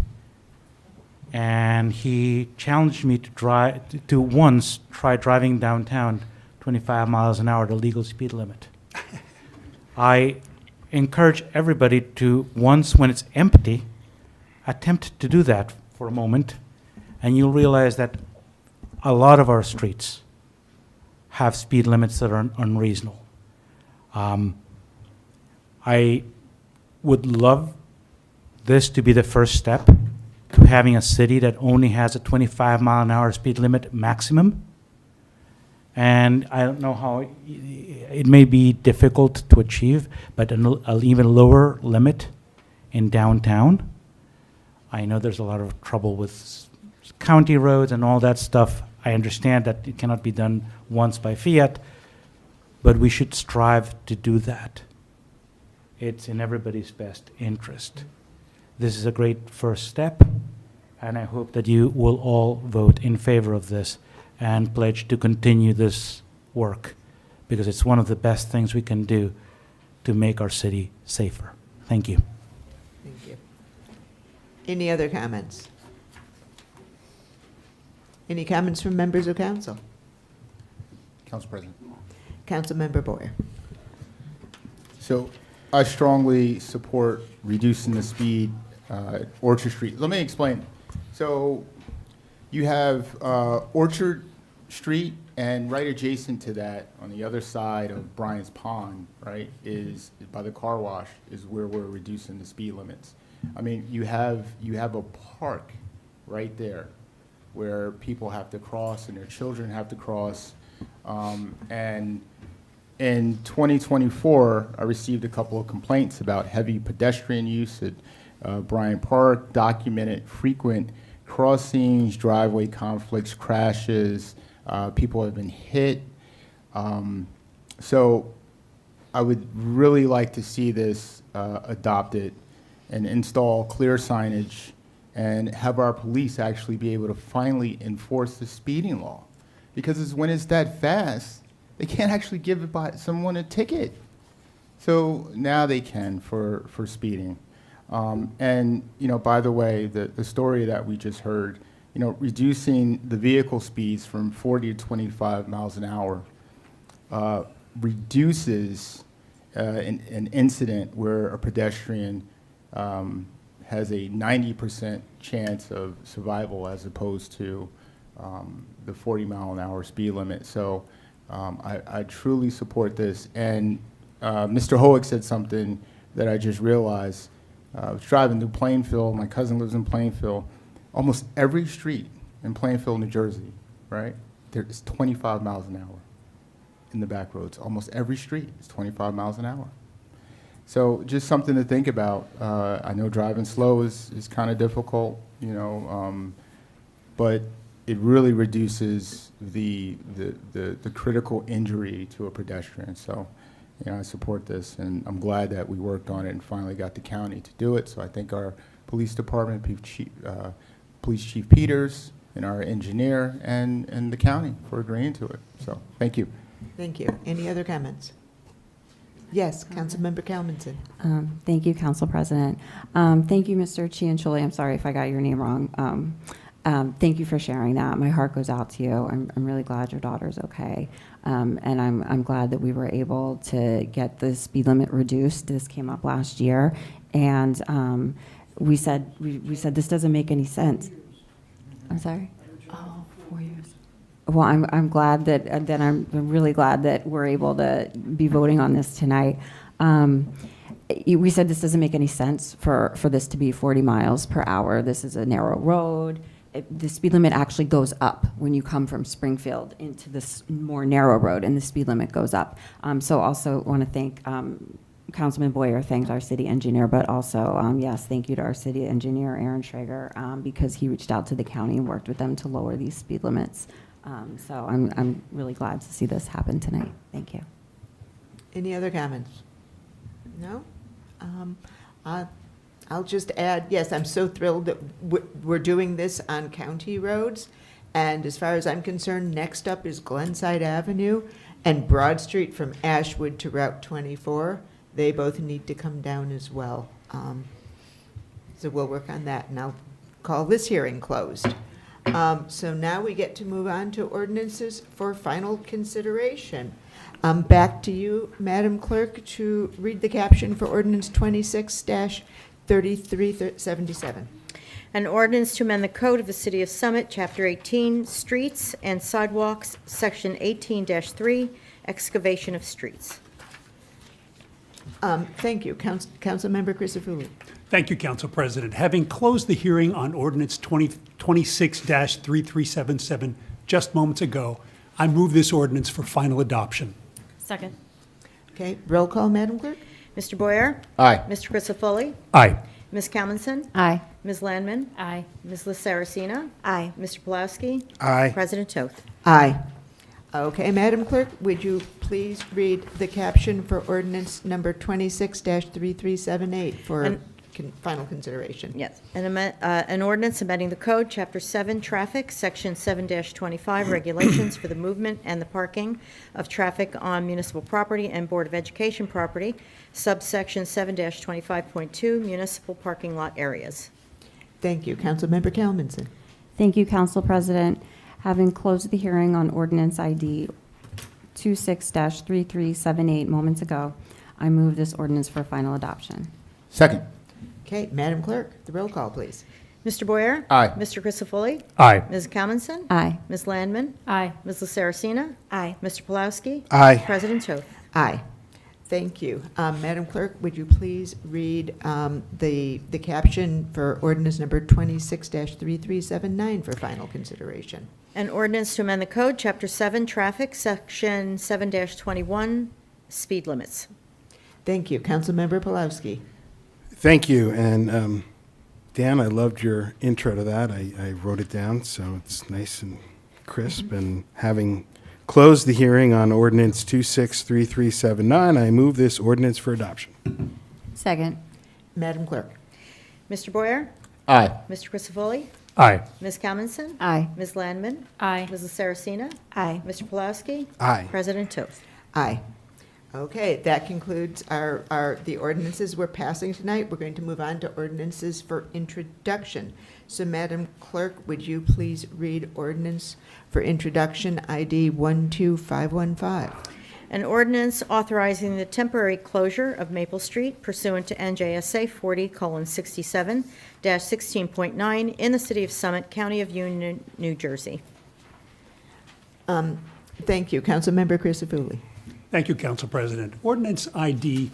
and he challenged me to once try driving downtown 25 miles an hour, the legal speed limit. I encourage everybody to, once when it's empty, attempt to do that for a moment, and you'll realize that a lot of our streets have speed limits that are unreasonable. I would love this to be the first step to having a city that only has a 25 mile an hour speed limit maximum. And I don't know how, it may be difficult to achieve, but an even lower limit in downtown. I know there's a lot of trouble with county roads and all that stuff. I understand that it cannot be done once by fiat, but we should strive to do that. It's in everybody's best interest. This is a great first step, and I hope that you will all vote in favor of this and pledge to continue this work, because it's one of the best things we can do to make our city safer. Thank you. Thank you. Any other comments? Any comments from members of council? Council President. Councilmember Boyer. So I strongly support reducing the speed at Orchard Street. Let me explain. So you have Orchard Street, and right adjacent to that, on the other side of Bryant's Pond, right, is by the car wash, is where we're reducing the speed limits. I mean, you have a park right there where people have to cross and their children have to cross. And in 2024, I received a couple of complaints about heavy pedestrian use at Bryant Park, documented frequent crossings, driveway conflicts, crashes, people have been hit. So I would really like to see this adopted and install clear signage and have our police actually be able to finally enforce the speeding law. Because when it's that fast, they can't actually give someone a ticket. So now they can for speeding. And, you know, by the way, the story that we just heard, you know, reducing the vehicle speeds from 40 to 25 miles an hour reduces an incident where a pedestrian has a 90% chance of survival as opposed to the 40 mile an hour speed limit. So I truly support this. And Mr. Hoek said something that I just realized. I was driving through Plainfield. My cousin lives in Plainfield. Almost every street in Plainfield, New Jersey, right, there is 25 miles an hour in the back roads. Almost every street is 25 miles an hour. So just something to think about. I know driving slow is kind of difficult, but it really reduces the critical injury to a pedestrian. So, I support this, and I'm glad that we worked on it and finally got the county to do it. So I thank our police department, Police Chief Peters, and our engineer, and the county for agreeing to it. So, thank you. Thank you. Any other comments? Yes, Councilmember Calmanson. Thank you, Council President. Thank you, Mr. Cianciulli. I'm sorry if I got your name wrong. Thank you for sharing that. My heart goes out to you. I'm really glad your daughter's okay. And I'm glad that we were able to get the speed limit reduced. This came up last year. And we said this doesn't make any sense. I'm sorry? Oh, 4 years. Well, I'm glad that I'm really glad that we're able to be voting on this tonight. We said this doesn't make any sense for this to be 40 miles per hour. This is a narrow road. The speed limit actually goes up when you come from Springfield into this more narrow road, and the speed limit goes up. So also want to thank Councilman Boyer, thanks our city engineer, but also, yes, thank you to our city engineer, Aaron Schrager, because he reached out to the county and worked with them to lower these speed limits. So I'm really glad to see this happen tonight. Thank you. Any other comments? No? I'll just add, yes, I'm so thrilled that we're doing this on county roads. And as far as I'm concerned, next up is Glenside Avenue and Broad Street from Ashwood to Route 24. They both need to come down as well. So we'll work on that, and I'll call this hearing closed. So now we get to move on to ordinances for final consideration. Back to you, Madam Clerk, to read the caption for ordinance 26-3377. An ordinance to amend the code of the City of Summit, Chapter 18, Streets and Sidewalks, Section 18-3, Excavation of Streets. Thank you. Councilmember Crisafulli. Thank you, Council President. Having closed the hearing on ordinance 26-3377 just moments ago, I move this ordinance for final adoption. Second. Okay, roll call, Madam Clerk? Mr. Boyer? Aye. Mr. Crisafulli? Aye. Ms. Calmanson? Aye. Ms. Landman? Aye. Ms. Saracena? Aye. Mr. Pulowski? Aye. President Toth. Aye. Okay, Madam Clerk, would you please read the caption for ordinance number 26-3378 for final consideration? Yes. An ordinance amending the code, Chapter 7, Traffic, Section 7-25, Regulations for the movement and the parking of traffic on municipal property and Board of Education property, subsection 7-25.2, Municipal Parking Lot Areas. Thank you. Councilmember Calmanson. Thank you, Council President. Having closed the hearing on ordinance ID 26-3378 moments ago, I move this ordinance for final adoption. Second. Okay, Madam Clerk, the roll call, please. Mr. Boyer? Aye. Mr. Crisafulli? Aye. Ms. Calmanson? Aye. Ms. Landman? Aye. Ms. Saracena? Aye. Mr. Pulowski? Aye. President Toth. Aye. Thank you. Madam Clerk, would you please read the caption for ordinance number 26-3379 for final consideration? An ordinance to amend the code, Chapter 7, Traffic, Section 7-21, Speed Limits. Thank you. Councilmember Pulowski. Thank you. And Dan, I loved your intro to that. I wrote it down, so it's nice and crisp. And having closed the hearing on ordinance 26-3379, I move this ordinance for adoption. Second. Madam Clerk. Mr. Boyer? Aye. Mr. Crisafulli? Aye. Ms. Calmanson? Aye. Ms. Landman? Aye. Ms. Saracena? Aye. Mr. Pulowski? Aye. President Toth. Aye. Okay, that concludes the ordinances we're passing tonight. We're going to move on to ordinances for introduction. So, Madam Clerk, would you please read ordinance for introduction ID 12515? An ordinance authorizing the temporary closure of Maple Street pursuant to NJSA 40:67-16.9 in the City of Summit, County of Union, New Jersey. Thank you. Councilmember Crisafulli. Thank you, Council President. Ordinance ID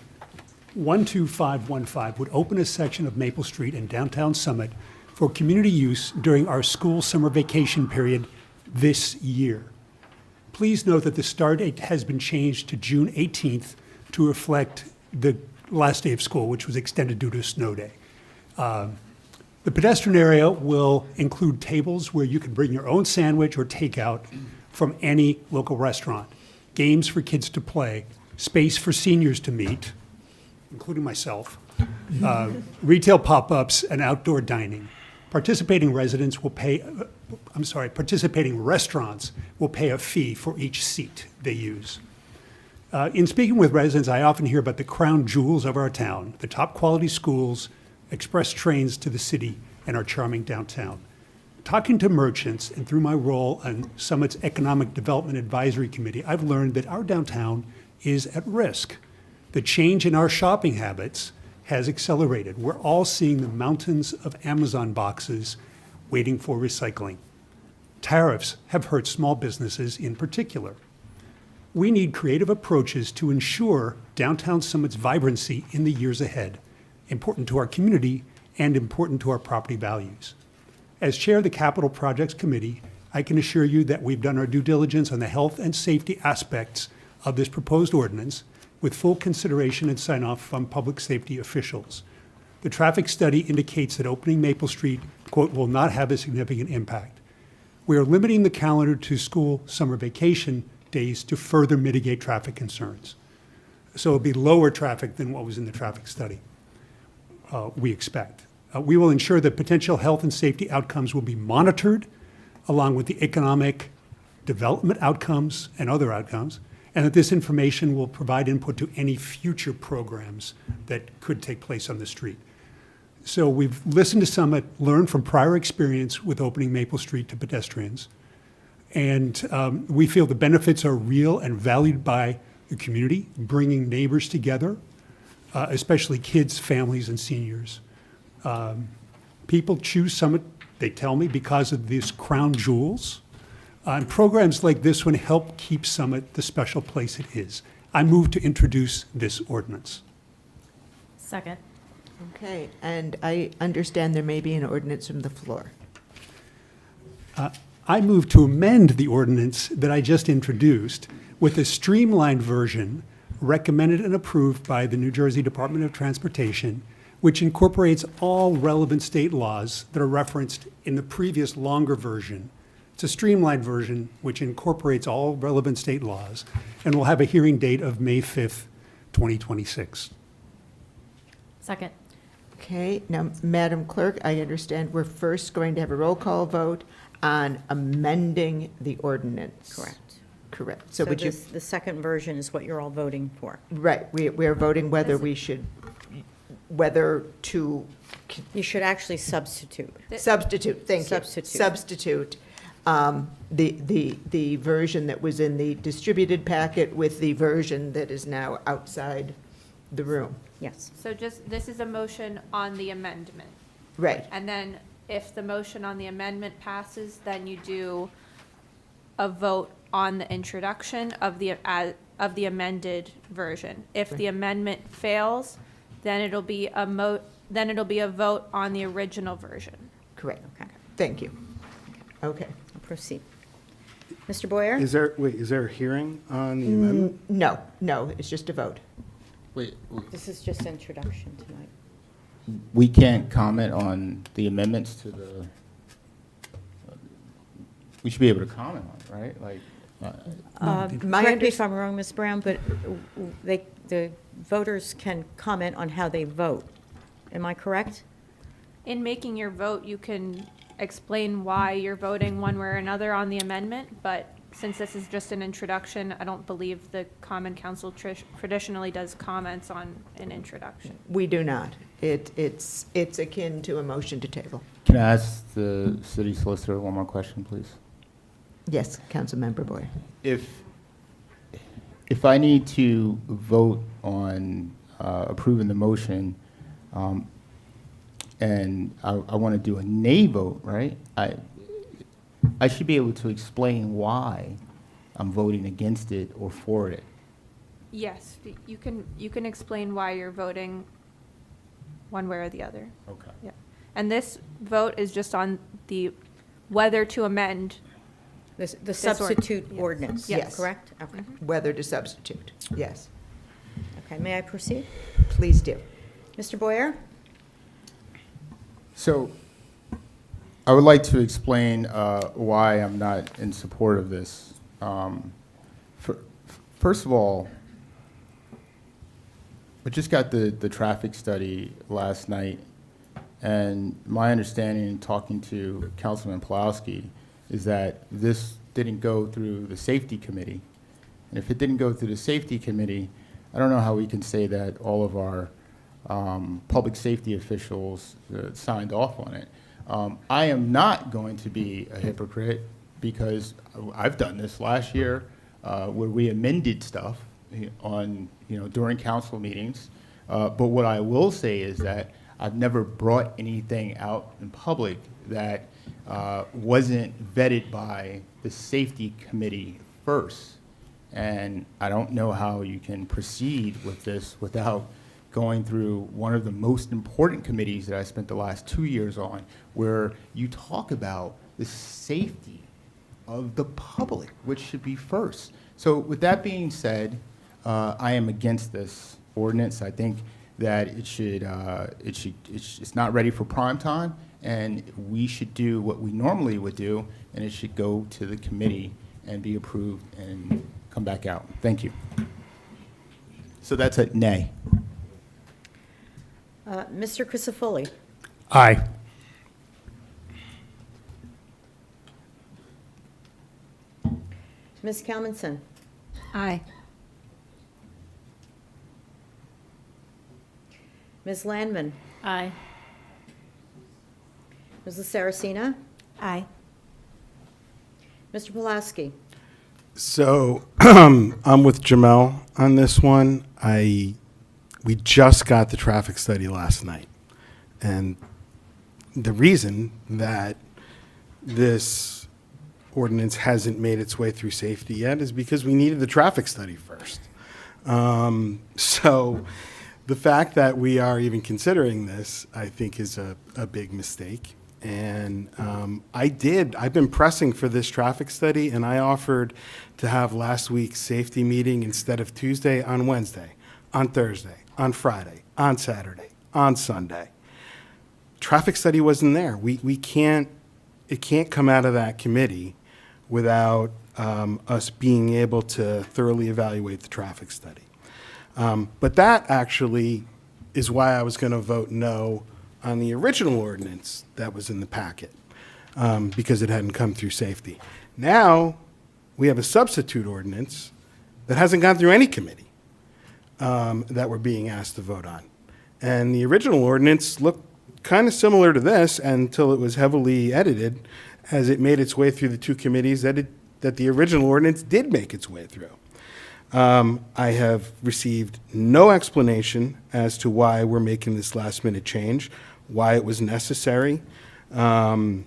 12515 would open a section of Maple Street in downtown Summit for community use during our school summer vacation period this year. Please note that the start date has been changed to June 18th to reflect the last day of school, which was extended due to a snow day. The pedestrian area will include tables where you can bring your own sandwich or takeout from any local restaurant, games for kids to play, space for seniors to meet, including myself, retail pop-ups, and outdoor dining. Participating restaurants will pay a fee for each seat they use. In speaking with residents, I often hear about the crown jewels of our town, the top quality schools, express trains to the city, and our charming downtown. Talking to merchants and through my role on Summit's Economic Development Advisory Committee, I've learned that our downtown is at risk. The change in our shopping habits has accelerated. We're all seeing the mountains of Amazon boxes waiting for recycling. Tariffs have hurt small businesses in particular. We need creative approaches to ensure downtown Summit's vibrancy in the years ahead, important to our community and important to our property values. As chair of the Capital Projects Committee, I can assure you that we've done our due diligence on the health and safety aspects of this proposed ordinance with full consideration and sign-off from public safety officials. The traffic study indicates that opening Maple Street, quote, will not have a significant impact. We are limiting the calendar to school summer vacation days to further mitigate traffic concerns. So it'll be lower traffic than what was in the traffic study, we expect. We will ensure that potential health and safety outcomes will be monitored along with the economic development outcomes and other outcomes, and that this information will provide input to any future programs that could take place on the street. So we've listened to Summit, learned from prior experience with opening Maple Street to pedestrians, and we feel the benefits are real and valued by the community, bringing neighbors together, especially kids, families, and seniors. People choose Summit, they tell me, because of these crown jewels. And programs like this one help keep Summit the special place it is. I move to introduce this ordinance. Second. Okay, and I understand there may be an ordinance from the floor. I move to amend the ordinance that I just introduced with a streamlined version recommended and approved by the New Jersey Department of Transportation, which incorporates all relevant state laws that are referenced in the previous longer version. It's a streamlined version which incorporates all relevant state laws and will have a hearing date of May 5th, 2026. Second. Okay, now, Madam Clerk, I understand we're first going to have a roll call vote on amending the ordinance. Correct. Correct. So would you? the second version is what you're all voting for. Right, we are voting whether we should, whether to You should actually substitute. substitute, thank you. Substitute. Substitute the version that was in the distributed packet with the version that is now outside the room. Yes. So just, this is a motion on the amendment. Right, And then if the motion on the amendment passes, then you do a vote on the introduction of the amended version. If the amendment fails, then it'll be a vote on the original version. correct. Okay. Thank you. Okay. I'll proceed. Mr. Boyer? Is there a hearing on the amendment? No, it's just a vote. Wait, This is just introduction tonight. we can't comment on the amendments to the, we should be able to comment on it, right? Like, My Correct me if I'm wrong, Ms. Brown, but the voters can comment on how they vote. Am I correct? In making your vote, you can explain why you're voting one way or another on the amendment, but since this is just an introduction, I don't believe the Common Council traditionally does comments on an introduction. We do not. It's akin to a motion to table. can I ask the city solicitor one more question, please? Yes, Councilmember Boyer. If I need to vote on approving the motion, and I want to do a nay vote, right? I should be able to explain why I'm voting against it or for it. Yes, you can explain why you're voting one way or the other. Okay. Yeah. And this vote is just on the whether to amend. The substitute Yes. ordinance, Yes. correct? Okay. Whether to substitute, yes. Okay, may I proceed? Please do. Mr. Boyer? So I would like to explain why I'm not in support of this. First of all, I just got the traffic study last night, and my understanding in talking to Councilman Pulaski is that this didn't go through the safety committee. And if it didn't go through the safety committee, I don't know how we can say that all of our public safety officials signed off on it. I am not going to be a hypocrite because I've done this last year where we amended stuff on, during council meetings. But what I will say is that I've never brought anything out in public that wasn't vetted by the safety committee first. And I don't know how you can proceed with this without going through one of the most important committees that I spent the last 2 years on, where you talk about the safety of the public, which should be first. So with that being said, I am against this ordinance. I think that it's not ready for prime time, and we should do what we normally would do, and it should go to the committee and be approved and come back out. Thank you. So that's a nay. Mr. Crisafulli? Aye. Ms. Kalmanson? Aye. Ms. Landman? Aye. Ms. Saracena? Aye. Mr. Pulaski? So I'm with Jamel on this one. We just got the traffic study last night. And the reason that this ordinance hasn't made its way through safety yet is because we needed the traffic study first. So the fact that we are even considering this, I think, is a big mistake. And I've been pressing for this traffic study, and I offered to have last week's safety meeting instead of Tuesday on Wednesday, on Thursday, on Friday, on Saturday, on Sunday. Traffic study wasn't there. It can't come out of that committee without us being able to thoroughly evaluate the traffic study. But that actually is why I was going to vote no on the original ordinance that was in the packet, because it hadn't come through safety. Now, we have a substitute ordinance that hasn't gone through any committee that we're being asked to vote on. And the original ordinance looked kind of similar to this until it was heavily edited as it made its way through the two committees that the original ordinance did make its way through. I have received no explanation as to why we're making this last-minute change, why it was necessary. And,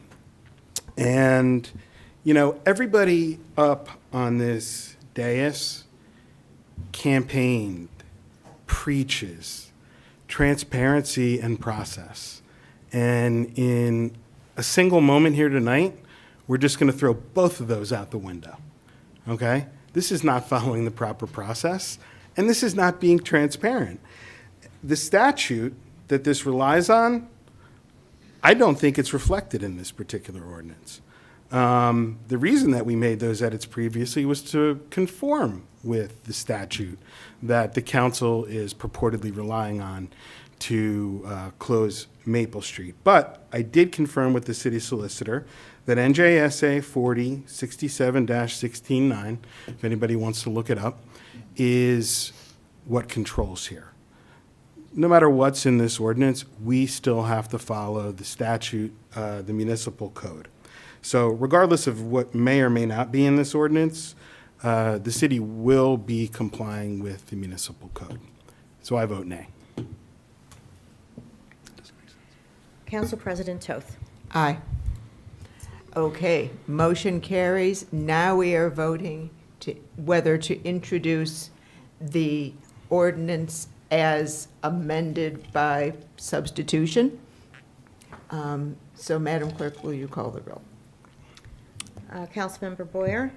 everybody up on this dais campaigned, preaches transparency and process. And in a single moment here tonight, we're just going to throw both of those out the window, okay? This is not following the proper process, and this is not being transparent. The statute that this relies on, I don't think it's reflected in this particular ordinance. The reason that we made those edits previously was to conform with the statute that the council is purportedly relying on to close Maple Street. But I did confirm with the city solicitor that NJSA 4067-169, if anybody wants to look it up, is what controls here. No matter what's in this ordinance, we still have to follow the statute, the municipal code. So regardless of what may or may not be in this ordinance, the city will be complying with the municipal code. So I vote nay. Council President Toth. Aye. Okay, motion carries. Now we are voting whether to introduce the ordinance as amended by substitution. So, Madam Clerk, will you call the roll? Councilmember Boyer?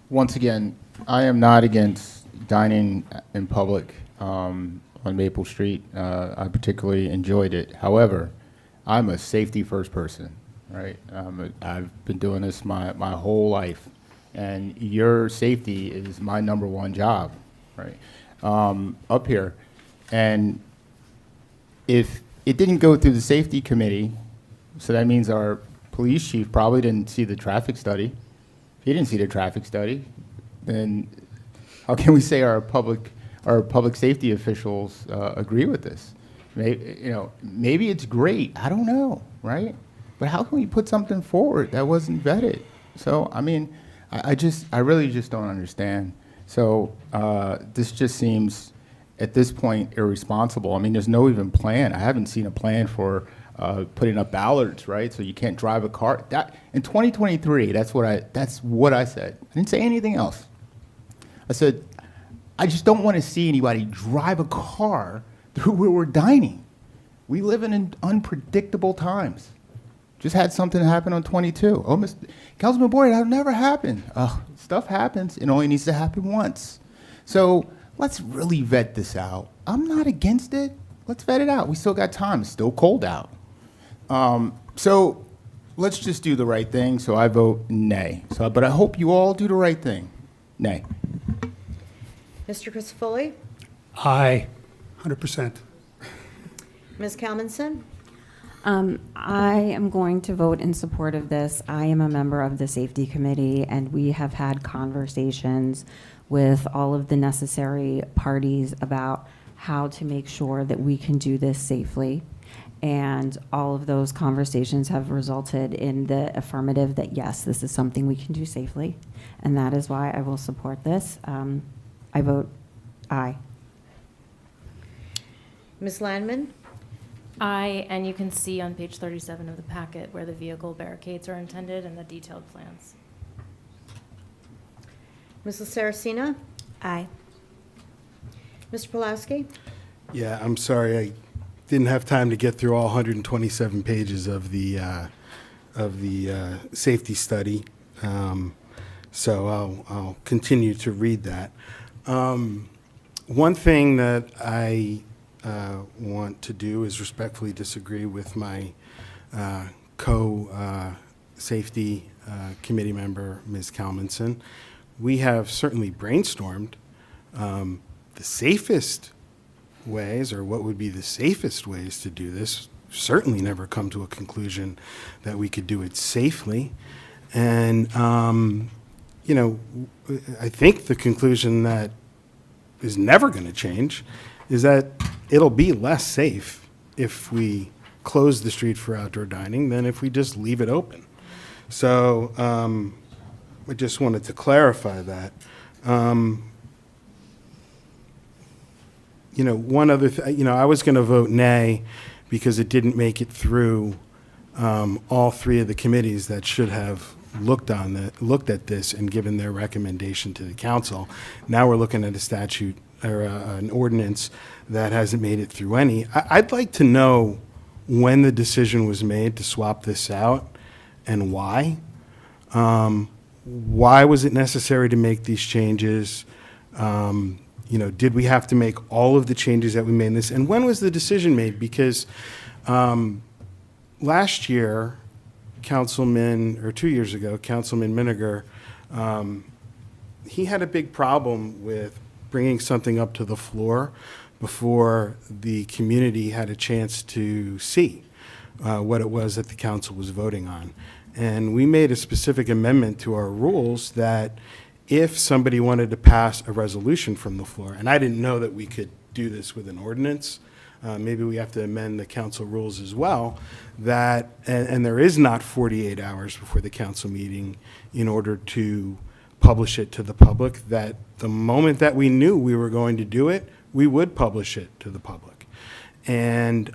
Once again, I am not against dining in public on on Maple Street. I particularly enjoyed it. However, I'm a safety-first person, right? I've been doing this my whole life, and your safety is my number one job, right? Up here. And if it didn't go through the safety committee, so that means our police chief probably didn't see the traffic study. If he didn't see the traffic study, then how can we say our public safety officials agree with this? Maybe it's great. I don't know, right? But how can we put something forward that wasn't vetted? So, I mean, I really just don't understand. So this just seems, at this point, irresponsible. I mean, there's no even plan. I haven't seen a plan for putting up ballards, right? So you can't drive a car. That in 2023, that's what I said. I didn't say anything else. I said, I just don't want to see anybody drive a car through where we're dining. We live in unpredictable times. Just had something happen on 22. Oh, Councilman Boyd, that'll never happen. Stuff happens. It only needs to happen once. So let's really vet this out. I'm not against it. Let's vet it out. We still got time. It's still cold out. So let's just do the right thing. So I vote nay. But I hope you all do the right thing. Nay. Mr. Crisafulli? Aye, 100%. Ms. Kalmanson? I am going to vote in support of this. I am a member of the Safety Committee, and we have had conversations with all of the necessary parties about how to make sure that we can do this safely. And all of those conversations have resulted in the affirmative that, yes, this is something we can do safely. And that is why I will support this. I vote aye. Ms. Landman? Aye, and you can see on page 37 of the packet where the vehicle barricades are intended and the detailed plans. Ms. Saracena? Aye. Mr. Pulowski? Yeah, I'm sorry, I didn't have time to get through all 127 pages of the safety study, so I'll continue to read that. One thing that I want to do is respectfully disagree with my co-safety committee member, Ms. Kalmanson. We have certainly brainstormed the safest ways, or what would be the safest ways to do this. Certainly never come to a conclusion that we could do it safely. And, I think the conclusion that is never going to change is that it'll be less safe if we close the street for outdoor dining than if we just leave it open. So I just wanted to clarify that. One other thing, I was going to vote nay because it didn't make it through all three of the committees that should have looked at this and given their recommendation to the council. Now we're looking at a statute or an ordinance that hasn't made it through any. I'd like to know when the decision was made to swap this out and why. Why was it necessary to make these changes? Did we have to make all of the changes that we made in this? And when was the decision made? Because last year, 2 years ago, Councilman Miniger, he had a big problem with bringing something up to the floor before the community had a chance to see what it was that the council was voting on. And we made a specific amendment to our rules that if somebody wanted to pass a resolution from the floor, and I didn't know that we could do this with an ordinance, maybe we have to amend the council rules as well, that, and there is not 48 hours before the council meeting in order to publish it to the public, that the moment that we knew we were going to do it, we would publish it to the public. And,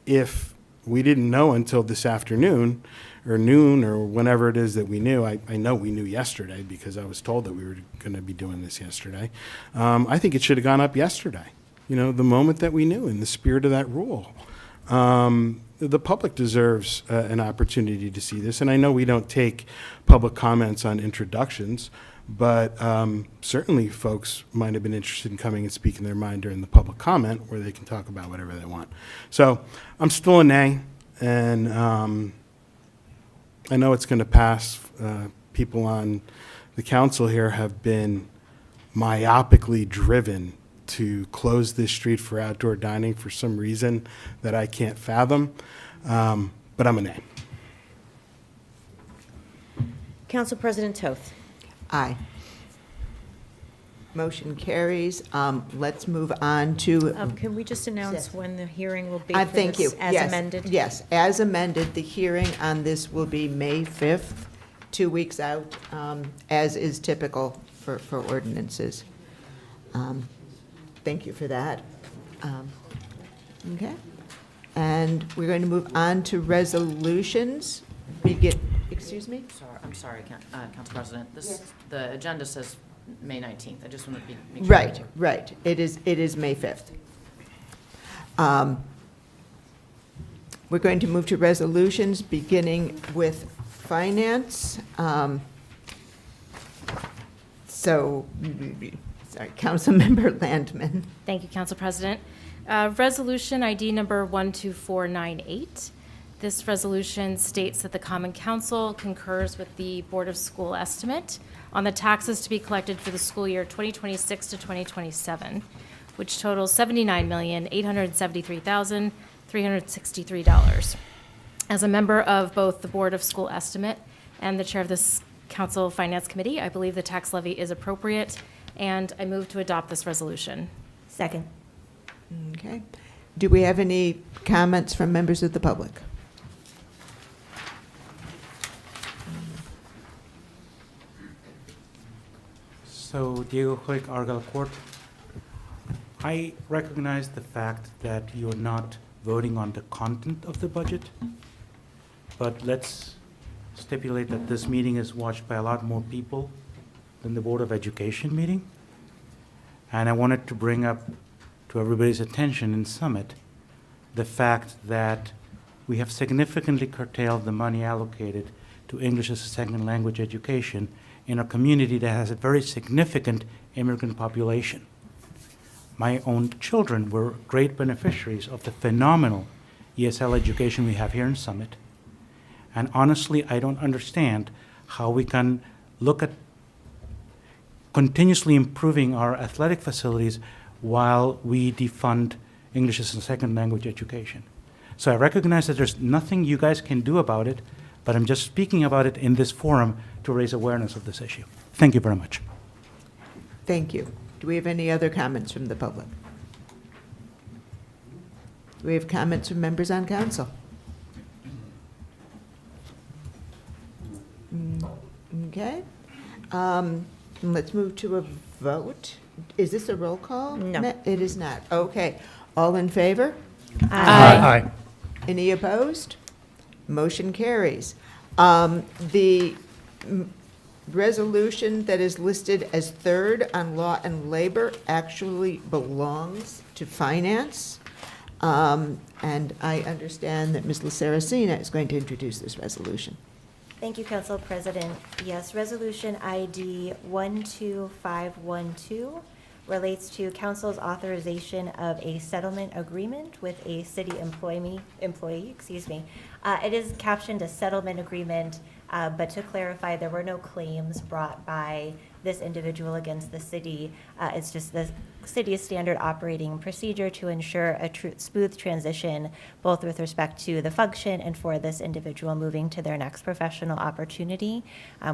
if we didn't know until this afternoon or noon or whenever it is that we knew, I know we knew yesterday because I was told that we were going to be doing this yesterday. I think it should have gone up yesterday, the moment that we knew in the spirit of that rule. The public deserves an opportunity to see this, and I know we don't take public comments on introductions, But certainly folks might have been interested in coming and speaking their mind during the public comment where they can talk about whatever they want. So I'm still a nay, and I know it's going to pass. People on the council here have been myopically driven to close this street for outdoor dining for some reason that I can't fathom, but I'm a nay. Council President Toth. Aye. Motion carries. Let's move on to. Can we just announce when the hearing will be? Thank you. As Yes, amended? Yes, as amended, the hearing on this will be May 5th, 2 weeks out, as is typical for ordinances. Thank you for that. Okay. And we're going to move on to resolutions. Excuse me? I'm sorry, Council President. The agenda says May 19th. I just want to make sure. Right, right. It is May 5th. We're going to move to resolutions, beginning with finance. Sorry, Councilmember Landman. Thank you, Council President. Resolution ID number 12498. This resolution states that the Common Council concurs with the Board of School estimate on the taxes to be collected for the school year 2026 to 2027, which totals $79,873,363. As a member of both the Board of School estimate and the chair of this Council Finance Committee, I believe the tax levy is appropriate, and I move to adopt this resolution. Second. Okay. Do we have any comments from members of the public? So, Diego Clerk, Argyle Court. I recognize the fact that you're not voting on the content of the budget, but let's stipulate that this meeting is watched by a lot more people than the Board of Education meeting. And I wanted to bring up to everybody's attention in Summit the fact that we have significantly curtailed the money allocated to English as a second language education in a community that has a very significant immigrant population. My own children were great beneficiaries of the phenomenal ESL education we have here in Summit. And honestly, I don't understand how we can look at continuously improving our athletic facilities while we defund English as a second language education. So I recognize that there's nothing you guys can do about it, but I'm just speaking about it in this forum to raise awareness of this issue. Thank you very much. Thank you. Do we have any other comments from the public? Do we have comments from members on council? Okay. Let's move to a vote. Is this a roll call? No. It is not. Okay. All in favor? Aye. Any opposed? Motion carries. The resolution that is listed as third on law and labor actually belongs to finance. And I understand that Ms. LaSaracina is going to introduce this resolution. Thank you, Council President. Yes, Resolution ID 12512 relates to Council's authorization of a settlement agreement with a city employee. It is captioned a settlement agreement, but to clarify, there were no claims brought by this individual against the city. It's just the city's standard operating procedure to ensure a smooth transition, both with respect to the function and for this individual moving to their next professional opportunity.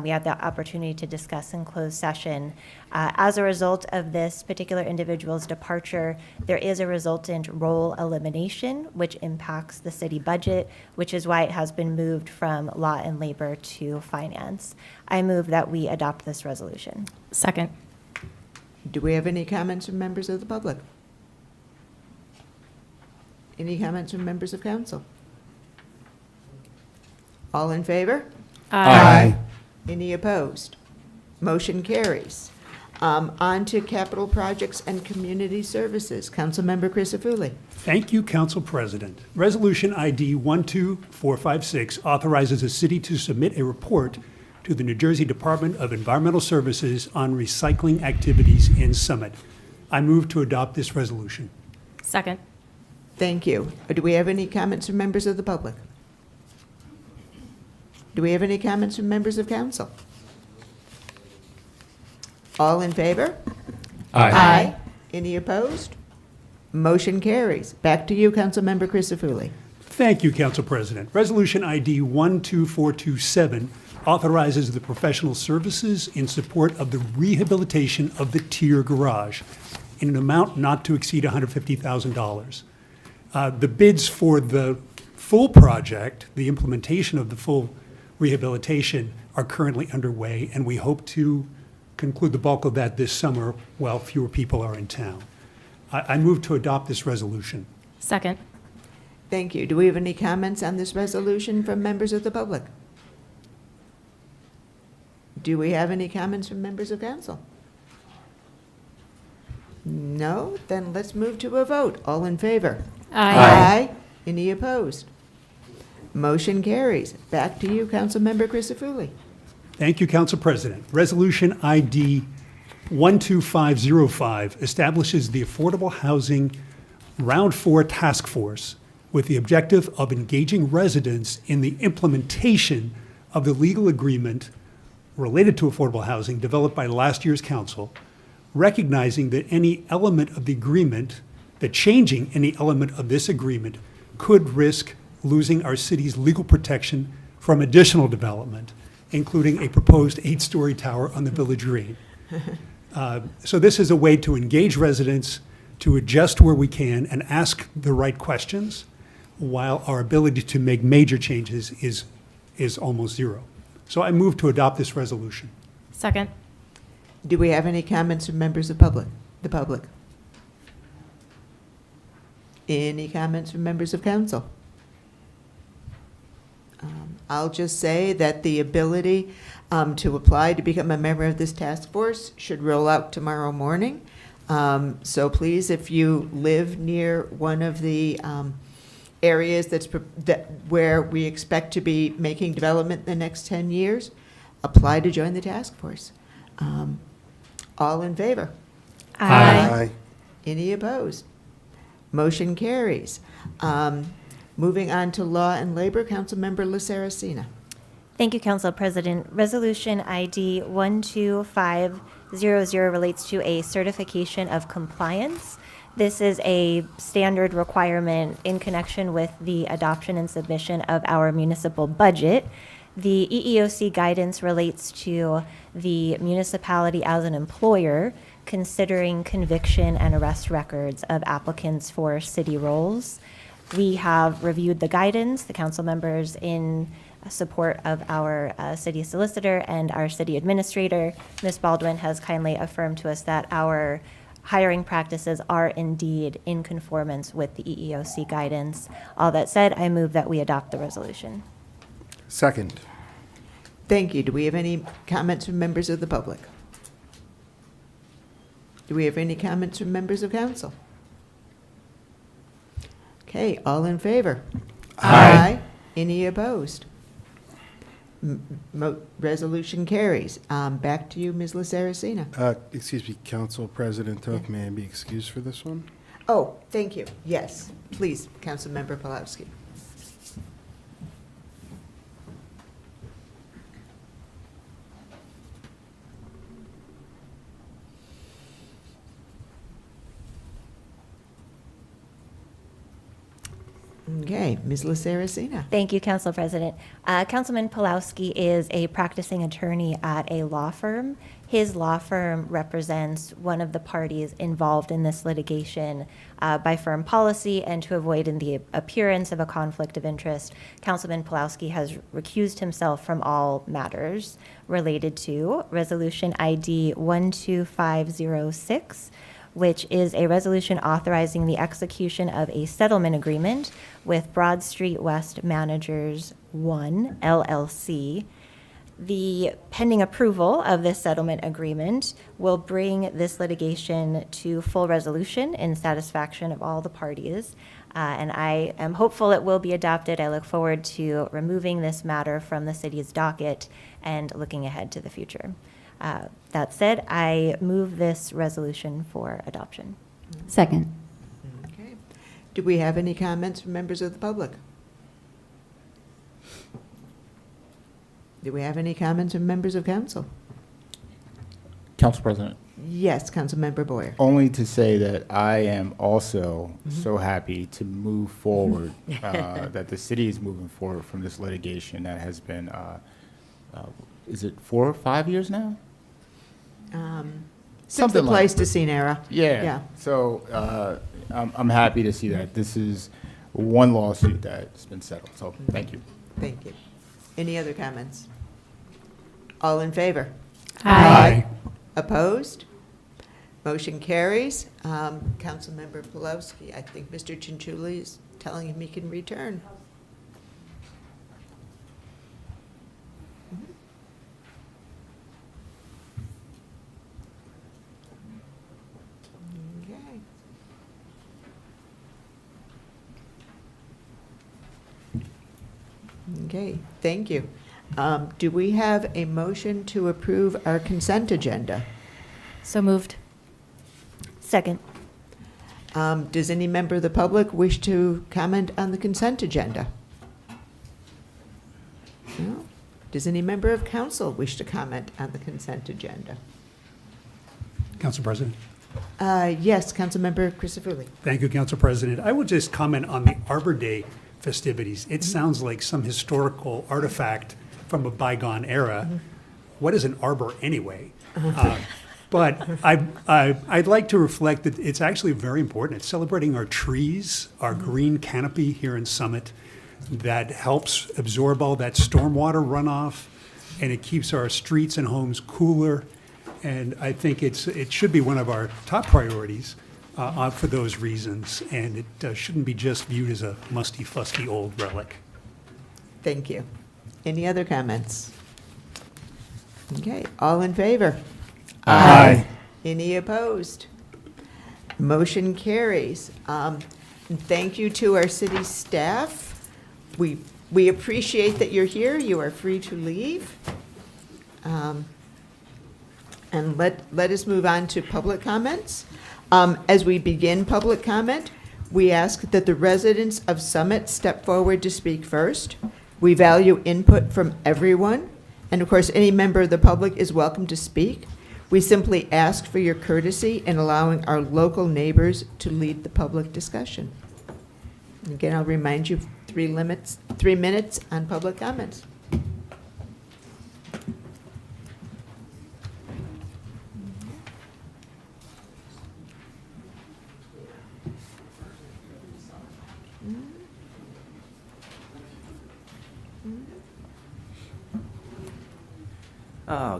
We had the opportunity to discuss in closed session. As a result of this particular individual's departure, there is a resultant role elimination, which impacts the city budget, which is why it has been moved from law and labor to finance. I move that we adopt this resolution. Second. Do we have any comments from members of the public? Any comments from members of council? All in favor? Aye. Any opposed? Motion carries. On to capital projects and community services. Councilmember Crisafulli. Thank you, Council President. Resolution ID 12456 authorizes the city to submit a report to the New Jersey Department of Environmental Services on recycling activities in Summit. I move to adopt this resolution. Second. Thank you. Do we have any comments from members of the public? Do we have any comments from members of council? All in favor? Aye. Any opposed? Motion carries. Back to you, Councilmember Crisafulli. Thank you, Council President. Resolution ID 12427 authorizes the professional services in support of the rehabilitation of the Tier Garage in an amount not to exceed $150,000. The bids for the full project, the implementation of the full rehabilitation, are currently underway, and we hope to conclude the bulk of that this summer while fewer people are in town. I move to adopt this resolution. Second. Thank you. Do we have any comments on this resolution from members of the public? Do we have any comments from members of council? No? Then let's move to a vote. All in favor? Aye. Any opposed? Motion carries. Back to you, Councilmember Crisafulli. Thank you, Council President. Resolution ID 12505 establishes the Affordable Housing Round 4 Task Force with the objective of engaging residents in the implementation of the legal agreement related to affordable housing developed by last year's council, recognizing that any element of the agreement, that changing any element of this agreement could risk losing our city's legal protection from additional development, including a proposed 8-story tower on the Village Green. So this is a way to engage residents, to adjust where we can and ask the right questions, while our ability to make major changes is almost zero. So I move to adopt this resolution. Second. Do we have any comments from members of the public? Any comments from members of council? I'll just say that the ability to apply to become a member of this task force should roll out tomorrow morning. So please, if you live near one of the areas where we expect to be making development in the next 10 years, apply to join the task force. All in favor? Aye. Any opposed? Motion carries. Moving on to Law and Labor, Councilmember LaSaracina. Thank you, Council President. Resolution ID 12500 relates to a certification of compliance. This is a standard requirement in connection with the adoption and submission of our municipal budget. The EEOC guidance relates to the municipality as an employer considering conviction and arrest records of applicants for city roles. We have reviewed the guidance, the council members, in support of our city solicitor and our city administrator. Ms. Baldwin has kindly affirmed to us that our hiring practices are indeed in conformance with the EEOC guidance. All that said, I move that we adopt the resolution. Second. Thank you. Do we have any comments from members of the public? Do we have any comments from members of council? Okay, all in favor? Aye. Any opposed? Resolution carries. Back to you, Ms. LaSaracina. Excuse me, Council President Toth, may I be excused for this one? Oh, thank you. Yes, please, Councilmember Pulowski. Okay, Ms. LaSaracina. Thank you, Council President. Councilman Pulowski is a practicing attorney at a law firm. His law firm represents one of the parties involved in this litigation by firm policy, and to avoid the appearance of a conflict of interest, Councilman Pulowski has recused himself from all matters related to Resolution ID 12506, which is a resolution authorizing the execution of a settlement agreement with Broad Street West Managers 1, LLC. The pending approval of this settlement agreement will bring this litigation to full resolution in satisfaction of all the parties. And I am hopeful it will be adopted. I look forward to removing this matter from the city's docket and looking ahead to the future. That said, I move this resolution for adoption. Second. Okay. Do we have any comments from members of the public? Do we have any comments from members of council? Council President, Yes, Councilmember Boyer. only to say that I am also so happy to move forward, that the city is moving forward from this litigation that has been, is it 4 or 5 years now? Since Something the like- Pleistocene era. Yeah. Yeah. So I'm happy to see that this is one lawsuit that's been settled. So thank you. Thank you. Any other comments? All in favor? Aye. Opposed? Motion carries. Councilmember Pulowski, I think Mr. Chinchulli is telling him he can return. Okay. Okay, thank you. Do we have a motion to approve our consent agenda? So moved. Second. Does any member of the public wish to comment on the consent agenda? No? Does any member of council wish to comment on the consent agenda? Council President. Yes, Councilmember Christofouli. Thank you, Council President. I would just comment on the Arbor Day festivities. It sounds like some historical artifact from a bygone era. What is an arbor anyway? But I'd like to reflect that it's actually very important. It's celebrating our trees, our green canopy here in Summit that helps absorb all that stormwater runoff, and it keeps our streets and homes cooler. And I think it should be one of our top priorities for those reasons, and it shouldn't be just viewed as a musty, fusty old relic. Thank you. Any other comments? Okay, all in favor? Aye. Any opposed? Motion carries. And thank you to our city staff. We appreciate that you're here. You are free to leave. And let us move on to public comments. As we begin public comment, we ask that the residents of Summit step forward to speak first. We value input from everyone, and of course, any member of the public is welcome to speak. We simply ask for your courtesy in allowing our local neighbors to lead the public discussion. Again, I'll remind you, 3 minutes on public comments.